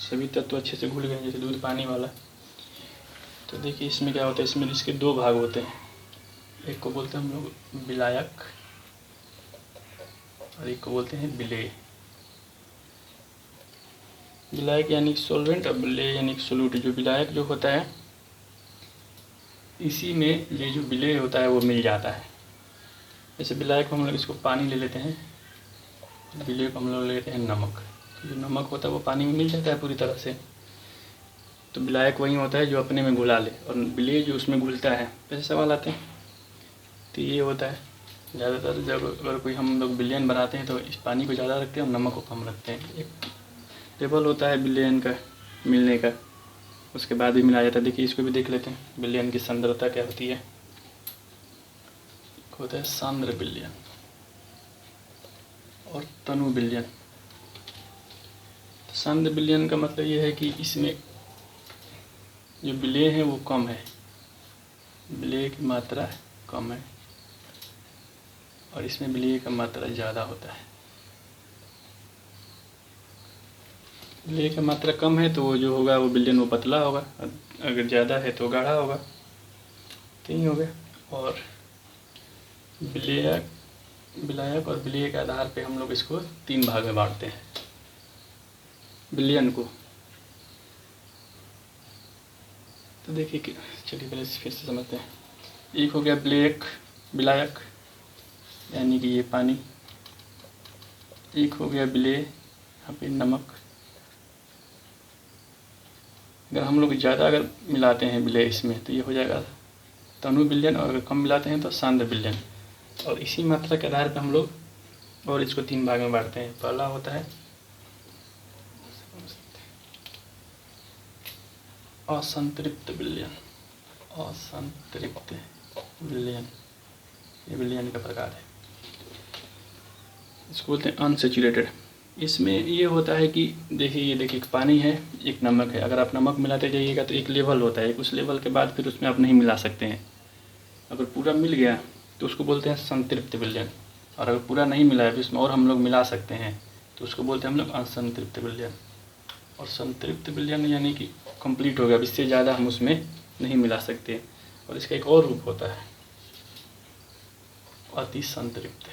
सभी तत्व अच्छे से घुल गए, जैसे दूध पानी वाला। तो देखिए इसमें क्या होता है, इसमें इसके 2 भाग होते हैं। एक को बोलते हैं हम लोग विलायक और एक को बोलते हैं विलेय। विलायक यानी सॉल्वेंट और विलेय यानी सोल्यूट। जो विलायक जो होता है इसी में ये जो विलेय होता है वो मिल जाता है। जैसे विलायक को हम लोग इसको पानी ले लेते हैं, विलेय को हम लोग ले लेते हैं नमक। जो नमक होता है वो पानी में मिल जाता है पूरी तरह से। तो विलायक वही होता है जो अपने में घुला ले, और विलेय जो उसमें घुलता है। ऐसे सवाल आते हैं। तो ये होता है ज़्यादातर जब अगर कोई हम लोग विलयन बनाते हैं तो इस पानी को ज़्यादा रखते हैं और नमक को कम रखते हैं। एक टेबल होता है विलयन का मिलने का, उसके बाद भी मिलाया जाता है। देखिए इसको भी देख लेते हैं, विलयन की सांद्रता क्या होती है। होता है सांद्र विलयन और तनु विलयन। सांद्र विलयन का मतलब ये है कि इसमें जो विलेय है वो कम है, विलेय की मात्रा कम है, और इसमें विलेय का मात्रा ज़्यादा होता है। विलेय का मात्रा कम है तो वो जो होगा वो विलयन वो पतला होगा, अगर ज़्यादा है तो गाढ़ा होगा। तो यही हो गया। और विलायक और विलेय के आधार पे हम लोग इसको 3 भाग में बांटते हैं विलयन को। तो देखिए कि चलिए पहले फिर से समझते हैं। एक हो गया विलायक यानी कि ये पानी। एक हो गया विलेय, यहाँ पे नमक। अगर हम लोग ज़्यादा अगर मिलाते हैं विलेय इसमें तो ये हो जाएगा तनु विलयन, और अगर कम मिलाते हैं तो सांद्र विलयन। और इसी मात्रा के आधार पर हम लोग और इसको 3 भाग में बांटते हैं। पहला होता है असंतृप्त विलयन। असंतृप्त विलयन ये विलयन का प्रकार है, इसको बोलते हैं अनसेचुरेटेड। इसमें ये होता है कि देखिए ये देखिए पानी है, एक नमक है। अगर आप नमक मिलाते जाइएगा तो एक लेवल होता है, उस लेवल के बाद फिर उसमें आप नहीं मिला सकते हैं। अगर पूरा मिल गया तो उसको बोलते हैं संतृप्त विलयन, और अगर पूरा नहीं मिला है तो उसमें और हम लोग मिला सकते हैं तो उसको बोलते हैं हम लोग असंतृप्त विलयन। और संतृप्त विलयन यानी कि कंप्लीट हो गया, अब इससे ज़्यादा हम उसमें नहीं मिला सकते। और इसका एक और रूप होता है अति संतृप्त,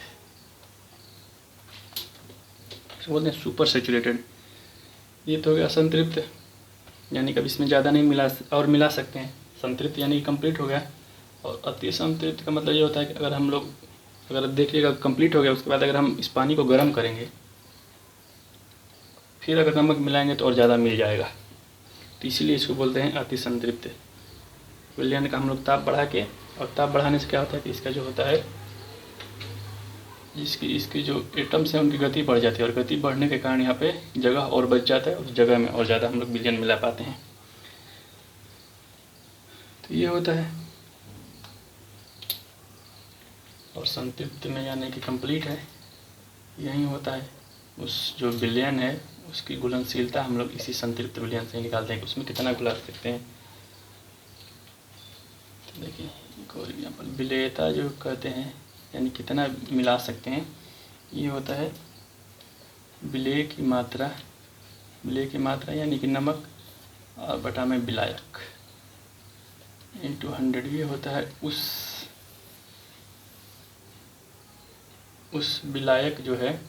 इसको बोलते हैं सुपर सैचुरेटेड। ये तो हो गया असंतृप्त यानी कि अब इसमें ज़्यादा नहीं मिला और मिला सकते हैं। संतृप्त यानी कि कंप्लीट हो गया। और अति संतृप्त का मतलब ये होता है कि अगर हम लोग अगर देखिएगा कंप्लीट हो गया, उसके बाद अगर हम इस पानी को गर्म करेंगे फिर अगर नमक मिलाएंगे तो और ज़्यादा मिल जाएगा। तो इसीलिए इसको बोलते हैं अति संतृप्त विलयन का। हम लोग ताप बढ़ा के, और ताप बढ़ाने से क्या होता है कि इसका जो होता है इसकी जो एटम्स हैं उनकी गति बढ़ जाती है, और गति बढ़ने के कारण यहाँ पे जगह और बच जाता है, और जगह में और ज़्यादा हम लोग विलयन मिला पाते हैं। तो ये होता है। और संतृप्त में यानी कि कंप्लीट है, यही होता है। उस जो विलयन है उसकी घुलनशीलता हम लोग इसी संतृप्त विलयन से निकालते हैं कि उसमें कितना घुला सकते हैं। तो देखिए एक और एग्जाम्पल, विलेयता जो कहते हैं यानी कितना मिला सकते हैं, ये होता है विलेय की मात्रा यानी कि नमक और बटा में विलायक इंटू 100। ये होता है उस विलायक जो है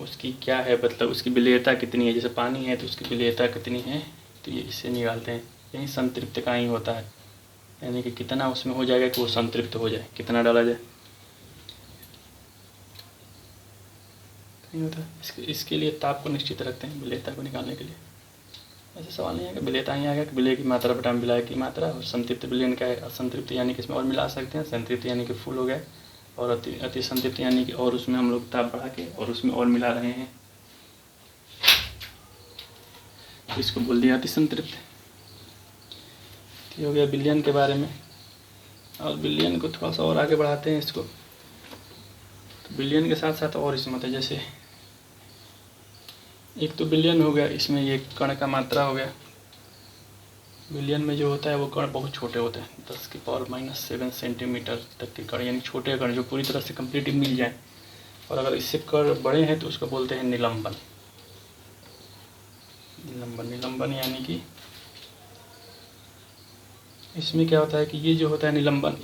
उसकी क्या है, मतलब उसकी विलेयता कितनी है। जैसे पानी है तो उसकी विलेयता कितनी है, तो ये इससे निकालते हैं। यही संतृप्त का ही होता है, यानी कि कितना उसमें हो जाएगा कि वो संतृप्त हो जाए, कितना डाला जाए। नहीं होता इसके लिए ताप को निश्चित रखते हैं विलेयता को निकालने के लिए। ऐसा सवाल नहीं है कि विलेयता ही आ गया कि विलेय की मात्रा बटा विलायक की मात्रा। और संतृप्त विलयन का है, असंतृप्त यानी कि इसमें और मिला सकते हैं, संतृप्त यानी कि फुल हो गया, और अति संतृप्त यानी कि और उसमें हम लोग ताप बढ़ा के और उसमें और मिला रहे हैं, तो इसको बोल दिया अति संतृप्त। ये हो गया विलयन के बारे में। और विलयन को थोड़ा सा और आगे बढ़ाते हैं इसको। तो विलयन के साथ साथ और इसमें होता है, जैसे एक तो विलयन हो गया, इसमें ये कण का मात्रा हो गया। विलयन में जो होता है वो कण बहुत छोटे होते हैं, 10⁻⁷ सेंटीमीटर तक के कण, यानी छोटे कण जो पूरी तरह से कंप्लीट मिल जाए। और अगर इससे कण बड़े हैं तो उसको बोलते हैं निलंबन। निलंबन यानी कि इसमें क्या होता है कि ये जो होता है निलंबन,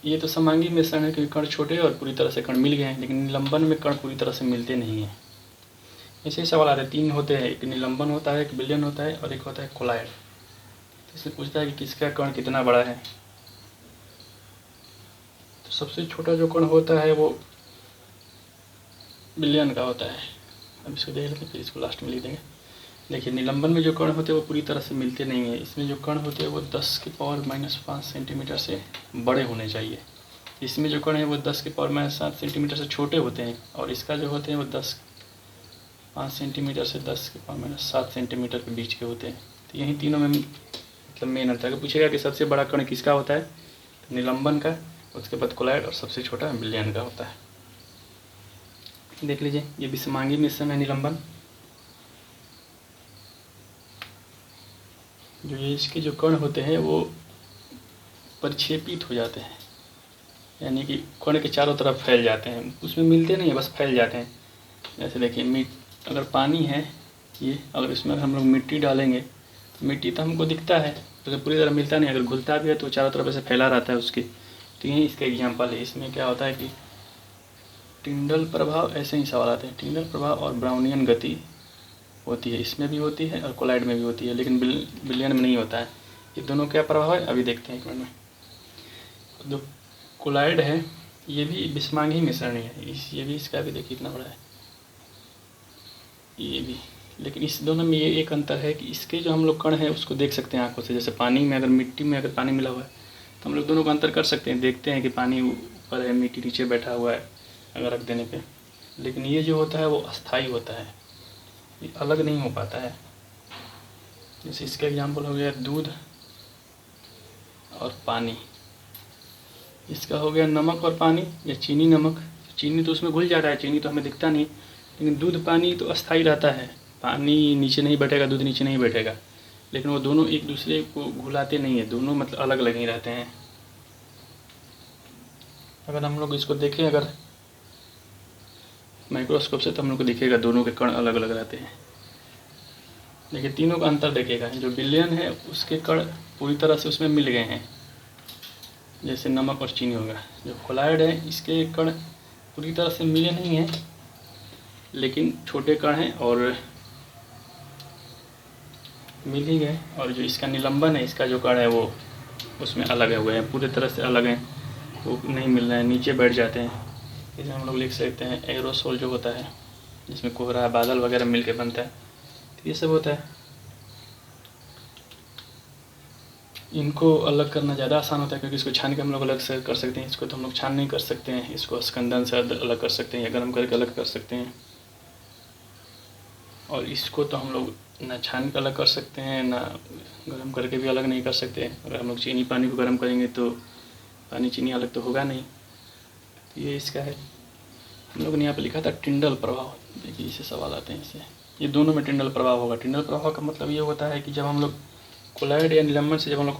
ये तो समांगी मिश्रण है क्योंकि कण छोटे और पूरी तरह से कण मिल गए हैं, लेकिन निलंबन में कण पूरी तरह से मिलते नहीं हैं। ऐसे ही सवाल आते हैं, 3 होते हैं, एक निलंबन होता है, एक विलयन होता है और एक होता है कोलाइड। तो इससे पूछता है कि किसका कण कितना बड़ा है। तो सबसे छोटा जो कण होता है वो विलयन का होता है। अब इसको देख लेते हैं, फिर इसको लास्ट में लिख देंगे। देखिए, निलंबन में जो कण होते हैं वो पूरी तरह से मिलते नहीं हैं। इसमें जो कण होते हैं वो 10⁻⁻5 सेंटीमीटर से बड़े होने चाहिए। इसमें जो कण है वो 10⁻⁷ सेंटीमीटर से छोटे होते हैं, और इसका जो होते हैं वो 5 सेंटीमीटर से 10⁻⁷ सेंटीमीटर के बीच के होते हैं। तो यही तीनों में मतलब मेन अंतर है। पूछेगा कि सबसे बड़ा कण किसका होता है, तो निलंबन का, उसके बाद कोलाइड, और सबसे छोटा विलयन का होता है। देख लीजिए, ये विषमांगी मिश्रण है निलंबन। जो ये इसके जो कण होते हैं वो परिक्षेपित हो जाते हैं, यानी कि कण के चारों तरफ फैल जाते हैं, उसमें मिलते नहीं है, बस फैल जाते हैं। जैसे देखिए, अगर पानी है ये, अगर इसमें हम लोग मिट्टी डालेंगे तो मिट्टी तो हमको दिखता है, तो पूरी तरह मिलता नहीं, अगर घुलता भी है तो चारों तरफ ऐसे फैला रहता है उसके। तो यही इसका एग्जाम्पल है। इसमें क्या होता है कि टिंडल प्रभाव, ऐसे ही सवाल आते हैं। टिंडल प्रभाव और ब्राउनियन गति होती है, इसमें भी होती है और कोलाइड में भी होती है, लेकिन विलयन में नहीं होता है। ये दोनों क्या प्रभाव है अभी देखते हैं एक मिनट में। जो कोलाइड है ये भी विषमांगी मिश्रण ही है, ये भी, इसका भी देखिए कितना बड़ा है ये भी। लेकिन इस दोनों में ये एक अंतर है कि इसके जो हम लोग कण है उसको देख सकते हैं आंखों से। जैसे पानी में, अगर मिट्टी में अगर पानी मिला हुआ है तो हम लोग दोनों का अंतर कर सकते हैं, देखते हैं कि पानी ऊपर है, मिट्टी नीचे बैठा हुआ है अगर रख देने पे। लेकिन ये जो होता है वो अस्थाई होता है, ये अलग नहीं हो पाता है। जैसे इसका एग्जाम्पल हो गया दूध और पानी, इसका हो गया नमक और पानी, या चीनी नमक। चीनी तो उसमें घुल जाता है, चीनी तो हमें दिखता नहीं, लेकिन दूध पानी तो अस्थाई रहता है। पानी नीचे नहीं बैठेगा, दूध नीचे नहीं बैठेगा, लेकिन वो दोनों एक दूसरे को घुलाते नहीं है, दोनों मतलब अलग अलग ही रहते हैं। अगर हम लोग इसको देखें अगर माइक्रोस्कोप से, तो हम लोग को दिखेगा दोनों के कण अलग अलग रहते हैं। देखिए, तीनों का अंतर देखिएगा। जो विलयन है उसके कण पूरी तरह से उसमें मिल गए हैं, जैसे नमक और चीनी होगा। जो कोलाइड है इसके कण पूरी तरह से मिले नहीं हैं, लेकिन छोटे कण हैं और मिल ही गए। और जो इसका निलंबन है, इसका जो कण है वो उसमें अलग हुए हैं, पूरी तरह से अलग हैं, वो नहीं मिल रहे हैं, नीचे बैठ जाते हैं। इसे हम लोग लिख सकते हैं एरोसोल जो होता है, जिसमें कोहरा बादल वगैरह मिल के बनता है, तो ये सब होता है। इनको अलग करना ज़्यादा आसान होता है, क्योंकि इसको छान के हम लोग अलग से कर सकते हैं। इसको तो हम लोग छान नहीं कर सकते हैं, इसको स्कंदन से अलग कर सकते हैं या गर्म करके अलग कर सकते हैं। और इसको तो हम लोग ना छान के अलग कर सकते हैं, ना गर्म करके भी अलग नहीं कर सकते हैं। अगर हम लोग चीनी पानी को गर्म करेंगे तो पानी चीनी अलग तो होगा नहीं। तो ये इसका है। हम लोगों ने यहाँ पे लिखा था टिंडल प्रभाव। देखिए, इससे सवाल आते हैं, इससे ये दोनों में टिंडल प्रभाव होगा। टिंडल प्रभाव का मतलब ये होता है कि जब हम लोग कोलाइड या निलंबन से जब हम लोग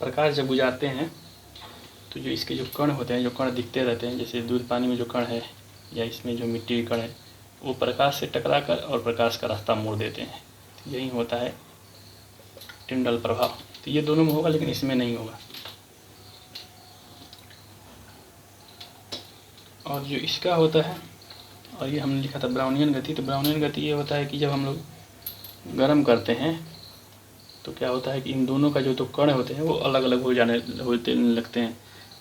प्रकाश जब गुजारते हैं, तो जो इसके जो कण होते हैं, जो कण दिखते रहते हैं, जैसे दूध पानी में जो कण है या इसमें जो मिट्टी के कण है, वो प्रकाश से टकराकर और प्रकाश का रास्ता मोड़ देते हैं। तो यही होता है टिंडल प्रभाव। तो ये दोनों में होगा, लेकिन इसमें नहीं होगा। और जो इसका होता है, और ये हमने लिखा था ब्राउनियन गति। तो ब्राउनियन गति ये होता है कि जब हम लोग गर्म करते हैं तो क्या होता है कि इन दोनों का जो तो कण होते हैं वो अलग अलग होते लगते हैं,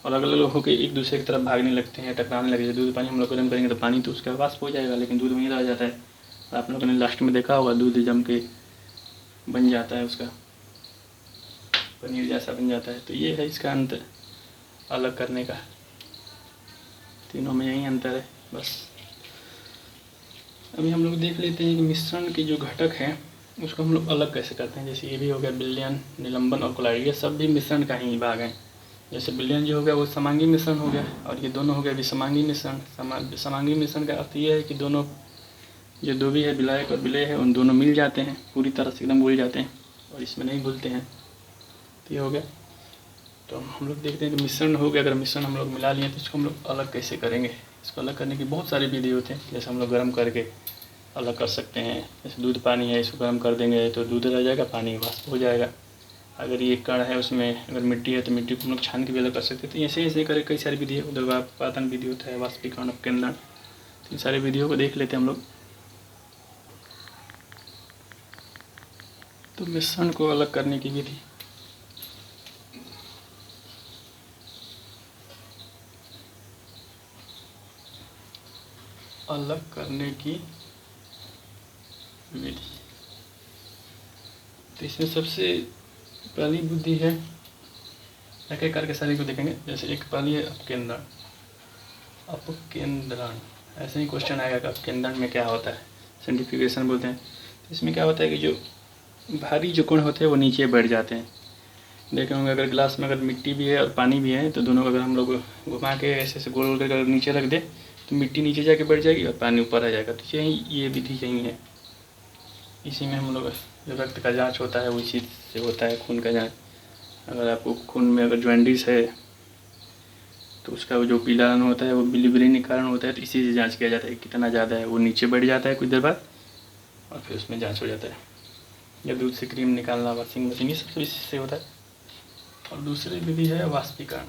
अलग अलग होकर एक दूसरे की तरफ भागने लगते हैं, टकराने लगते हैं। दूध पानी हम लोग गर्म करेंगे तो पानी तो उसका वाष्प हो जाएगा, लेकिन दूध वहीं रह जाता है। आप लोगों ने लास्ट में देखा होगा, दूध जम के बन जाता है, उसका पनीर जैसा बन जाता है। तो ये है इसका अंतर अलग करने का। तीनों में यही अंतर है बस। अभी हम लोग देख लेते हैं कि मिश्रण के जो घटक हैं उसको हम लोग अलग कैसे करते हैं। जैसे ये भी हो गया विलयन, निलंबन और कोलाइड, ये सब भी मिश्रण का ही भाग हैं। जैसे विलयन जो हो गया वो समांगी मिश्रण हो गया, और ये दोनों हो गया विषमांगी मिश्रण। समांगी मिश्रण का अर्थ ये है कि दोनों जो दो भी है, विलायक और विलेय है, उन दोनों मिल जाते हैं, पूरी तरह से एकदम घुल जाते हैं और इसमें नहीं घुलते हैं। तो ये हो गया। तो हम लोग देखते हैं कि मिश्रण हो गया। अगर मिश्रण हम लोग मिला लिए तो इसको हम लोग अलग कैसे करेंगे। इसको अलग करने की बहुत सारी विधि होते हैं। जैसे हम लोग गर्म करके अलग कर सकते हैं। जैसे दूध पानी है, इसको गर्म कर देंगे तो दूध रह जाएगा, पानी वाष्प हो जाएगा। अगर ये कण है, उसमें अगर मिट्टी है तो मिट्टी को हम लोग छान के भी अलग कर सकते हैं। तो ऐसे ऐसे करके कई सारी विधि है। उदरपातन विधि होता है, वाष्पीकरण, अपकेंद्रण, तो इन सारी विधियों को देख लेते हैं हम लोग। तो मिश्रण को अलग करने की विधि। अलग करने की विधि, तो इसमें सबसे पहली बुद्धि है, एक एक करके सारी को देखेंगे। जैसे एक पहली है अपकेंद्रण। अपकेंद्रण ऐसे ही क्वेश्चन आएगा कि अपकेंद्रण में क्या होता है, सेंट्रीफ्यूगेशन बोलते हैं। तो इसमें क्या होता है कि जो भारी जो कण होते हैं वो नीचे बैठ जाते हैं। देखे होंगे अगर ग्लास में अगर मिट्टी भी है और पानी भी है तो दोनों को अगर हम लोग घुमा के ऐसे ऐसे गोल गोल करके नीचे रख दे तो मिट्टी नीचे जाके बैठ जाएगी और पानी ऊपर आ जाएगा। तो यही ये विधि यही है। इसी में हम लोग जो रक्त का जाँच होता है वो इसी से होता है, खून का जाँच। अगर आपको खून में अगर जॉन्डिस है तो उसका वो जो पीला रंग होता है वो बिलिरुबिन के कारण होता है। तो इसी से जांच किया जाता है कितना ज़्यादा है। वो नीचे बढ़ जाता है कुछ देर बाद और फिर उसमें जांच हो जाता है। या दूध से क्रीम निकालना, वॉशिंग मशीन, ये सब इसी से होता है। और दूसरी विधि है वाष्पीकरण।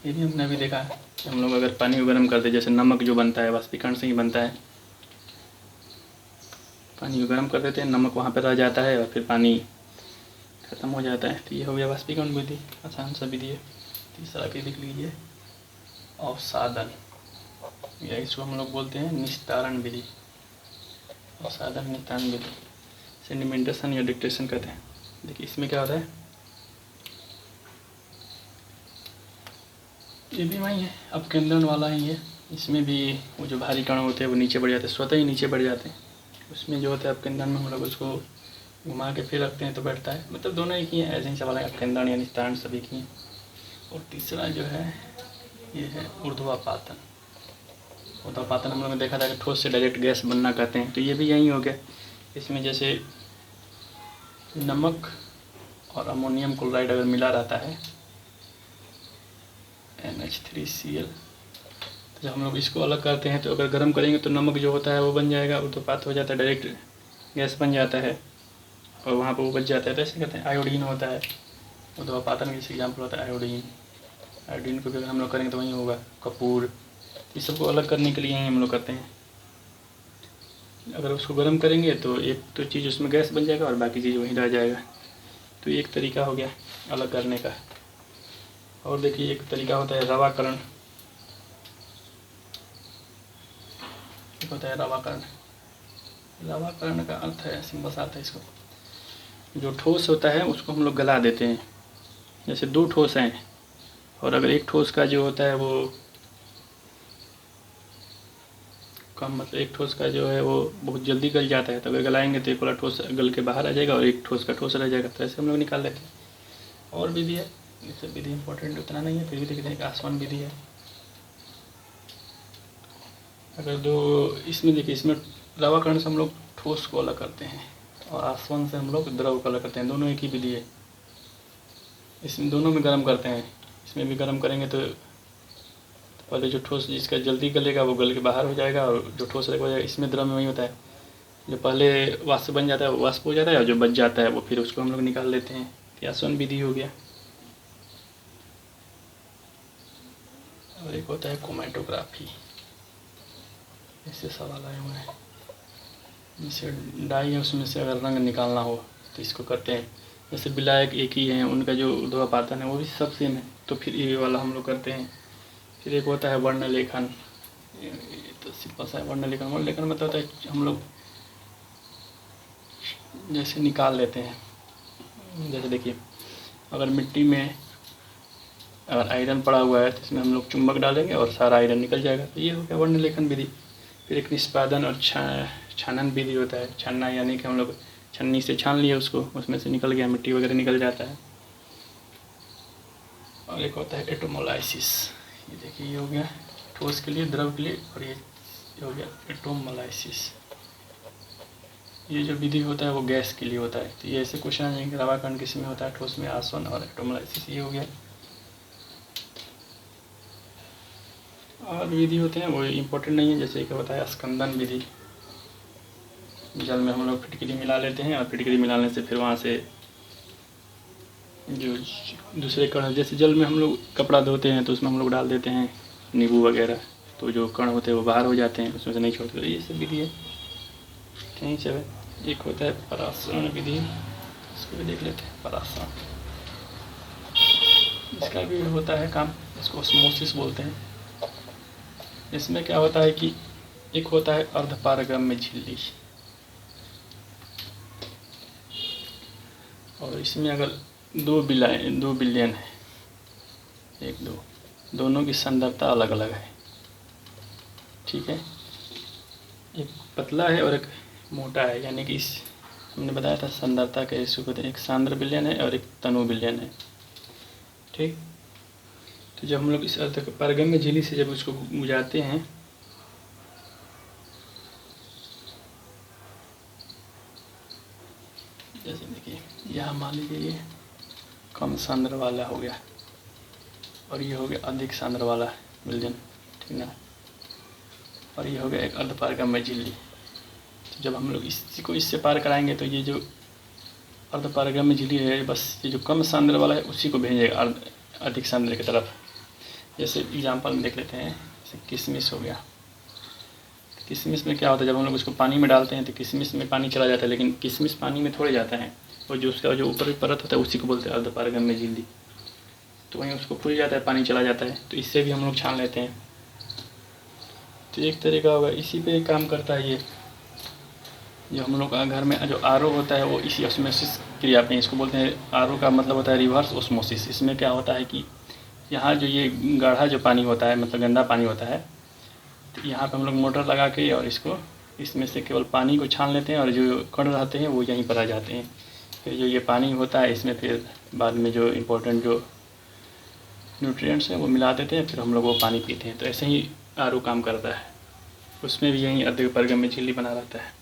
ये भी हमने अभी देखा है कि हम लोग अगर पानी को गर्म करते हैं, जैसे नमक जो बनता है वाष्पीकरण से ही बनता है। पानी को गर्म कर देते हैं, नमक वहाँ पर रह जाता है और फिर पानी खत्म हो जाता है। तो ये हो गया वाष्पीकरण विधि, आसान सा विधि है। तीसरा विधि लिख लीजिए अवसादन, या इसको हम लोग बोलते हैं निस्तारण विधि। अवसादन निस्तारण विधि, सेडिमेंटेशन या डिक्टेशन कहते हैं। देखिए इसमें क्या होता है, ये भी वही है, अपकेंद्रण वाला ही है। इसमें भी वो जो भारी कण होते हैं वो नीचे बढ़ जाते हैं, स्वतः ही नीचे बढ़ जाते हैं। उसमें जो होता है अपकेंद्रण में हम लोग उसको घुमा के फिर रखते हैं तो बैठता है। मतलब दोनों एक ही हैं, ऐसे ही सवाल है। अपकेंद्रण या निस्तारण सभी की हैं। और तीसरा जो है ये है ऊर्ध्वापातन। ऊर्ध्वापातन हम लोगों ने देखा था कि ठोस से डायरेक्ट गैस बनना कहते हैं। तो ये भी यही हो गया। इसमें जैसे नमक और अमोनियम क्लोराइड अगर मिला रहता है NH3Cl, तो जब हम लोग इसको अलग करते हैं तो अगर गर्म करेंगे तो नमक जो होता है वो बन जाएगा, ऊर्ध्वपात हो जाता है, डायरेक्ट गैस बन जाता है और वहाँ पर वो बच जाता है। तो ऐसे कहते हैं। आयोडीन होता है, ऊर्ध्वपातन का जैसे एग्जाम्पल होता है आयोडीन। आयोडीन को भी अगर हम लोग करेंगे तो वही होगा। कपूर, इस सबको अलग करने के लिए ही हम लोग करते हैं। अगर उसको गर्म करेंगे तो एक तो चीज़ उसमें गैस बन जाएगा और बाकी चीज़ वहीं रह जाएगा। तो एक तरीका हो गया अलग करने का। और देखिए एक तरीका होता है रवाकरण। एक होता है रवाकरण। रवाकरण का अर्थ है, सिंपल सा अर्थ है इसको, जो ठोस होता है उसको हम लोग गला देते हैं। जैसे दो ठोस हैं और अगर एक ठोस का जो होता है वो कम, मतलब एक ठोस का जो है वो बहुत जल्दी गल जाता है, तो अगर गलाएंगे तो एक वाला ठोस गल के बाहर आ जाएगा और एक ठोस का ठोस रह जाएगा। तो ऐसे हम लोग निकाल लेते हैं। और विधि है, ये सब विधि इंपॉर्टेंट उतना नहीं है, फिर भी देखते हैं कि आसवन विधि है। अगर दो इसमें देखिए, इसमें रवाकरण से हम लोग ठोस को अलग करते हैं और आसवन से हम लोग द्रव को अलग करते हैं। दोनों एक ही विधि है। इसमें दोनों में गर्म करते हैं। इसमें भी गर्म करेंगे तो पहले जो ठोस जिसका जल्दी गलेगा वो गल के बाहर हो जाएगा और जो ठोस रहेगा हो जाएगा। इसमें द्रव में वही होता है, जो पहले वाष्प बन जाता है वो वाष्प हो जाता है और जो बच जाता है वो फिर उसको हम लोग निकाल लेते हैं। आसवन विधि हो गया। और एक होता है क्रोमैटोग्राफी। इससे सवाल आए हुए हैं, जैसे डाई है उसमें से अगर रंग निकालना हो तो इसको करते हैं। जैसे विलायक एक ही हैं, उनका जो ऊर्ध्वपातन है वो भी सब सेम है, तो फिर ये वाला हम लोग करते हैं। फिर एक होता है वर्णलेखन। तो सिंपल सा है वर्णलेखन। वर्णलेखन मतलब होता है हम लोग जैसे निकाल लेते हैं। जैसे देखिए अगर मिट्टी में अगर आयरन पड़ा हुआ है तो इसमें हम लोग चुंबक डालेंगे और सारा आयरन निकल जाएगा। तो ये हो गया वर्णलेखन विधि। फिर एक निष्पादन और छानन विधि होता है। छानना यानी कि हम लोग छन्नी से छान लिए उसको, उसमें से निकल गया, मिट्टी वगैरह निकल जाता है। और एक होता है एटोमोलाइसिस। ये देखिए ये हो गया ठोस के लिए, द्रव के लिए, और ये हो गया एटोमोलाइसिस। ये जो विधि होता है वो गैस के लिए होता है। तो ये ऐसे क्वेश्चन आ जाएंगे, रवाकरण किस में होता है, ठोस में, आसवन, और एटोमोलाइसिस ये हो गया। और विधि होते हैं वो इम्पोर्टेंट नहीं है, जैसे कि होता है स्कंदन विधि। जल में हम लोग फिटकरी मिला लेते हैं और फिटकरी मिलाने से फिर वहाँ से जो दूसरे कण, जैसे जल में हम लोग कपड़ा धोते हैं तो उसमें हम लोग डाल देते हैं नींबू वगैरह, तो जो कण होते हैं वो बाहर हो जाते हैं, उसमें से नहीं छोड़ते। तो ये सब विधि है, यही सब है। एक होता है परासरण विधि, इसको भी देख लेते हैं। परासरण, इसका भी होता है काम, इसको ऑस्मोसिस बोलते हैं। इसमें क्या होता है कि एक होता है अर्धपारगम्य झिल्ली, और इसमें अगर दो बिलियन है, 1 2, दोनों की सांद्रता अलग अलग है, ठीक है। एक पतला है और एक मोटा है, यानी कि इस हमने बताया था सांद्रता के रेशियो को, एक सांद्र विलयन है और एक तनु विलयन है, ठीक। तो जब हम लोग इस अर्धपारगम्य झिल्ली से जब उसको गुजारते हैं, जैसे देखिए यहाँ मान लीजिए ये कम सांद्र वाला हो गया और ये हो गया अधिक सांद्र वाला विलयन, ठीक ना, और ये हो गया एक अर्धपारगम्य झिल्ली। तो जब हम लोग इसी को इससे पार कराएंगे तो ये जो अर्धपारगम्य झिल्ली है, बस ये जो कम सांद्र वाला है उसी को भेजेगा अधिक सांद्र की तरफ। जैसे एग्जांपल में देख लेते हैं, जैसे किशमिश हो गया। किशमिश में क्या होता है, जब हम लोग उसको पानी में डालते हैं तो किशमिश में पानी चला जाता है, लेकिन किशमिश पानी में थोड़े जाता है, और जो उसका जो ऊपर परत होता है उसी को बोलते हैं अर्धपारगम्य झिल्ली। तो वहीं उसको खुल जाता है, पानी चला जाता है, तो इससे भी हम लोग छान लेते हैं। तो एक तरीका होगा, इसी पे काम करता है ये। जो हम लोग घर में जो आरओ होता है वो इसी ऑस्मोसिस क्रिया पे, इसको बोलते हैं। आरओ का मतलब होता है रिवर्स ऑस्मोसिस। इसमें क्या होता है कि यहाँ जो ये गाढ़ा जो पानी होता है, मतलब गंदा पानी होता है, तो यहाँ पे हम लोग मोटर लगा के और इसको इसमें से केवल पानी को छान लेते हैं, और जो कण रहते हैं वो यहीं पर आ जाते हैं। फिर जो ये पानी होता है इसमें फिर बाद में जो इम्पोर्टेंट जो न्यूट्रिएंट्स हैं वो मिला देते हैं, फिर हम लोग वो पानी पीते हैं। तो ऐसे ही आरओ काम करता है, उसमें भी यहीं अर्धपारगम्य झिल्ली बना रहता है।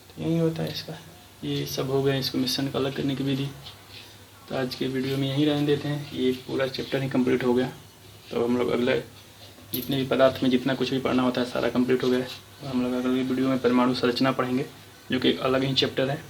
तो यही होता है इसका। ये सब हो गया इसको मिश्रण को अलग करने की विधि। तो आज के वीडियो में यहीं रहने देते हैं, ये पूरा चैप्टर ही कंप्लीट हो गया। तो हम लोग अगले जितने भी पदार्थ में जितना कुछ भी पढ़ना होता है सारा कंप्लीट हो गया है। तो हम लोग अगले वीडियो में परमाणु संरचना पढ़ेंगे, जो कि एक अलग ही चैप्टर है।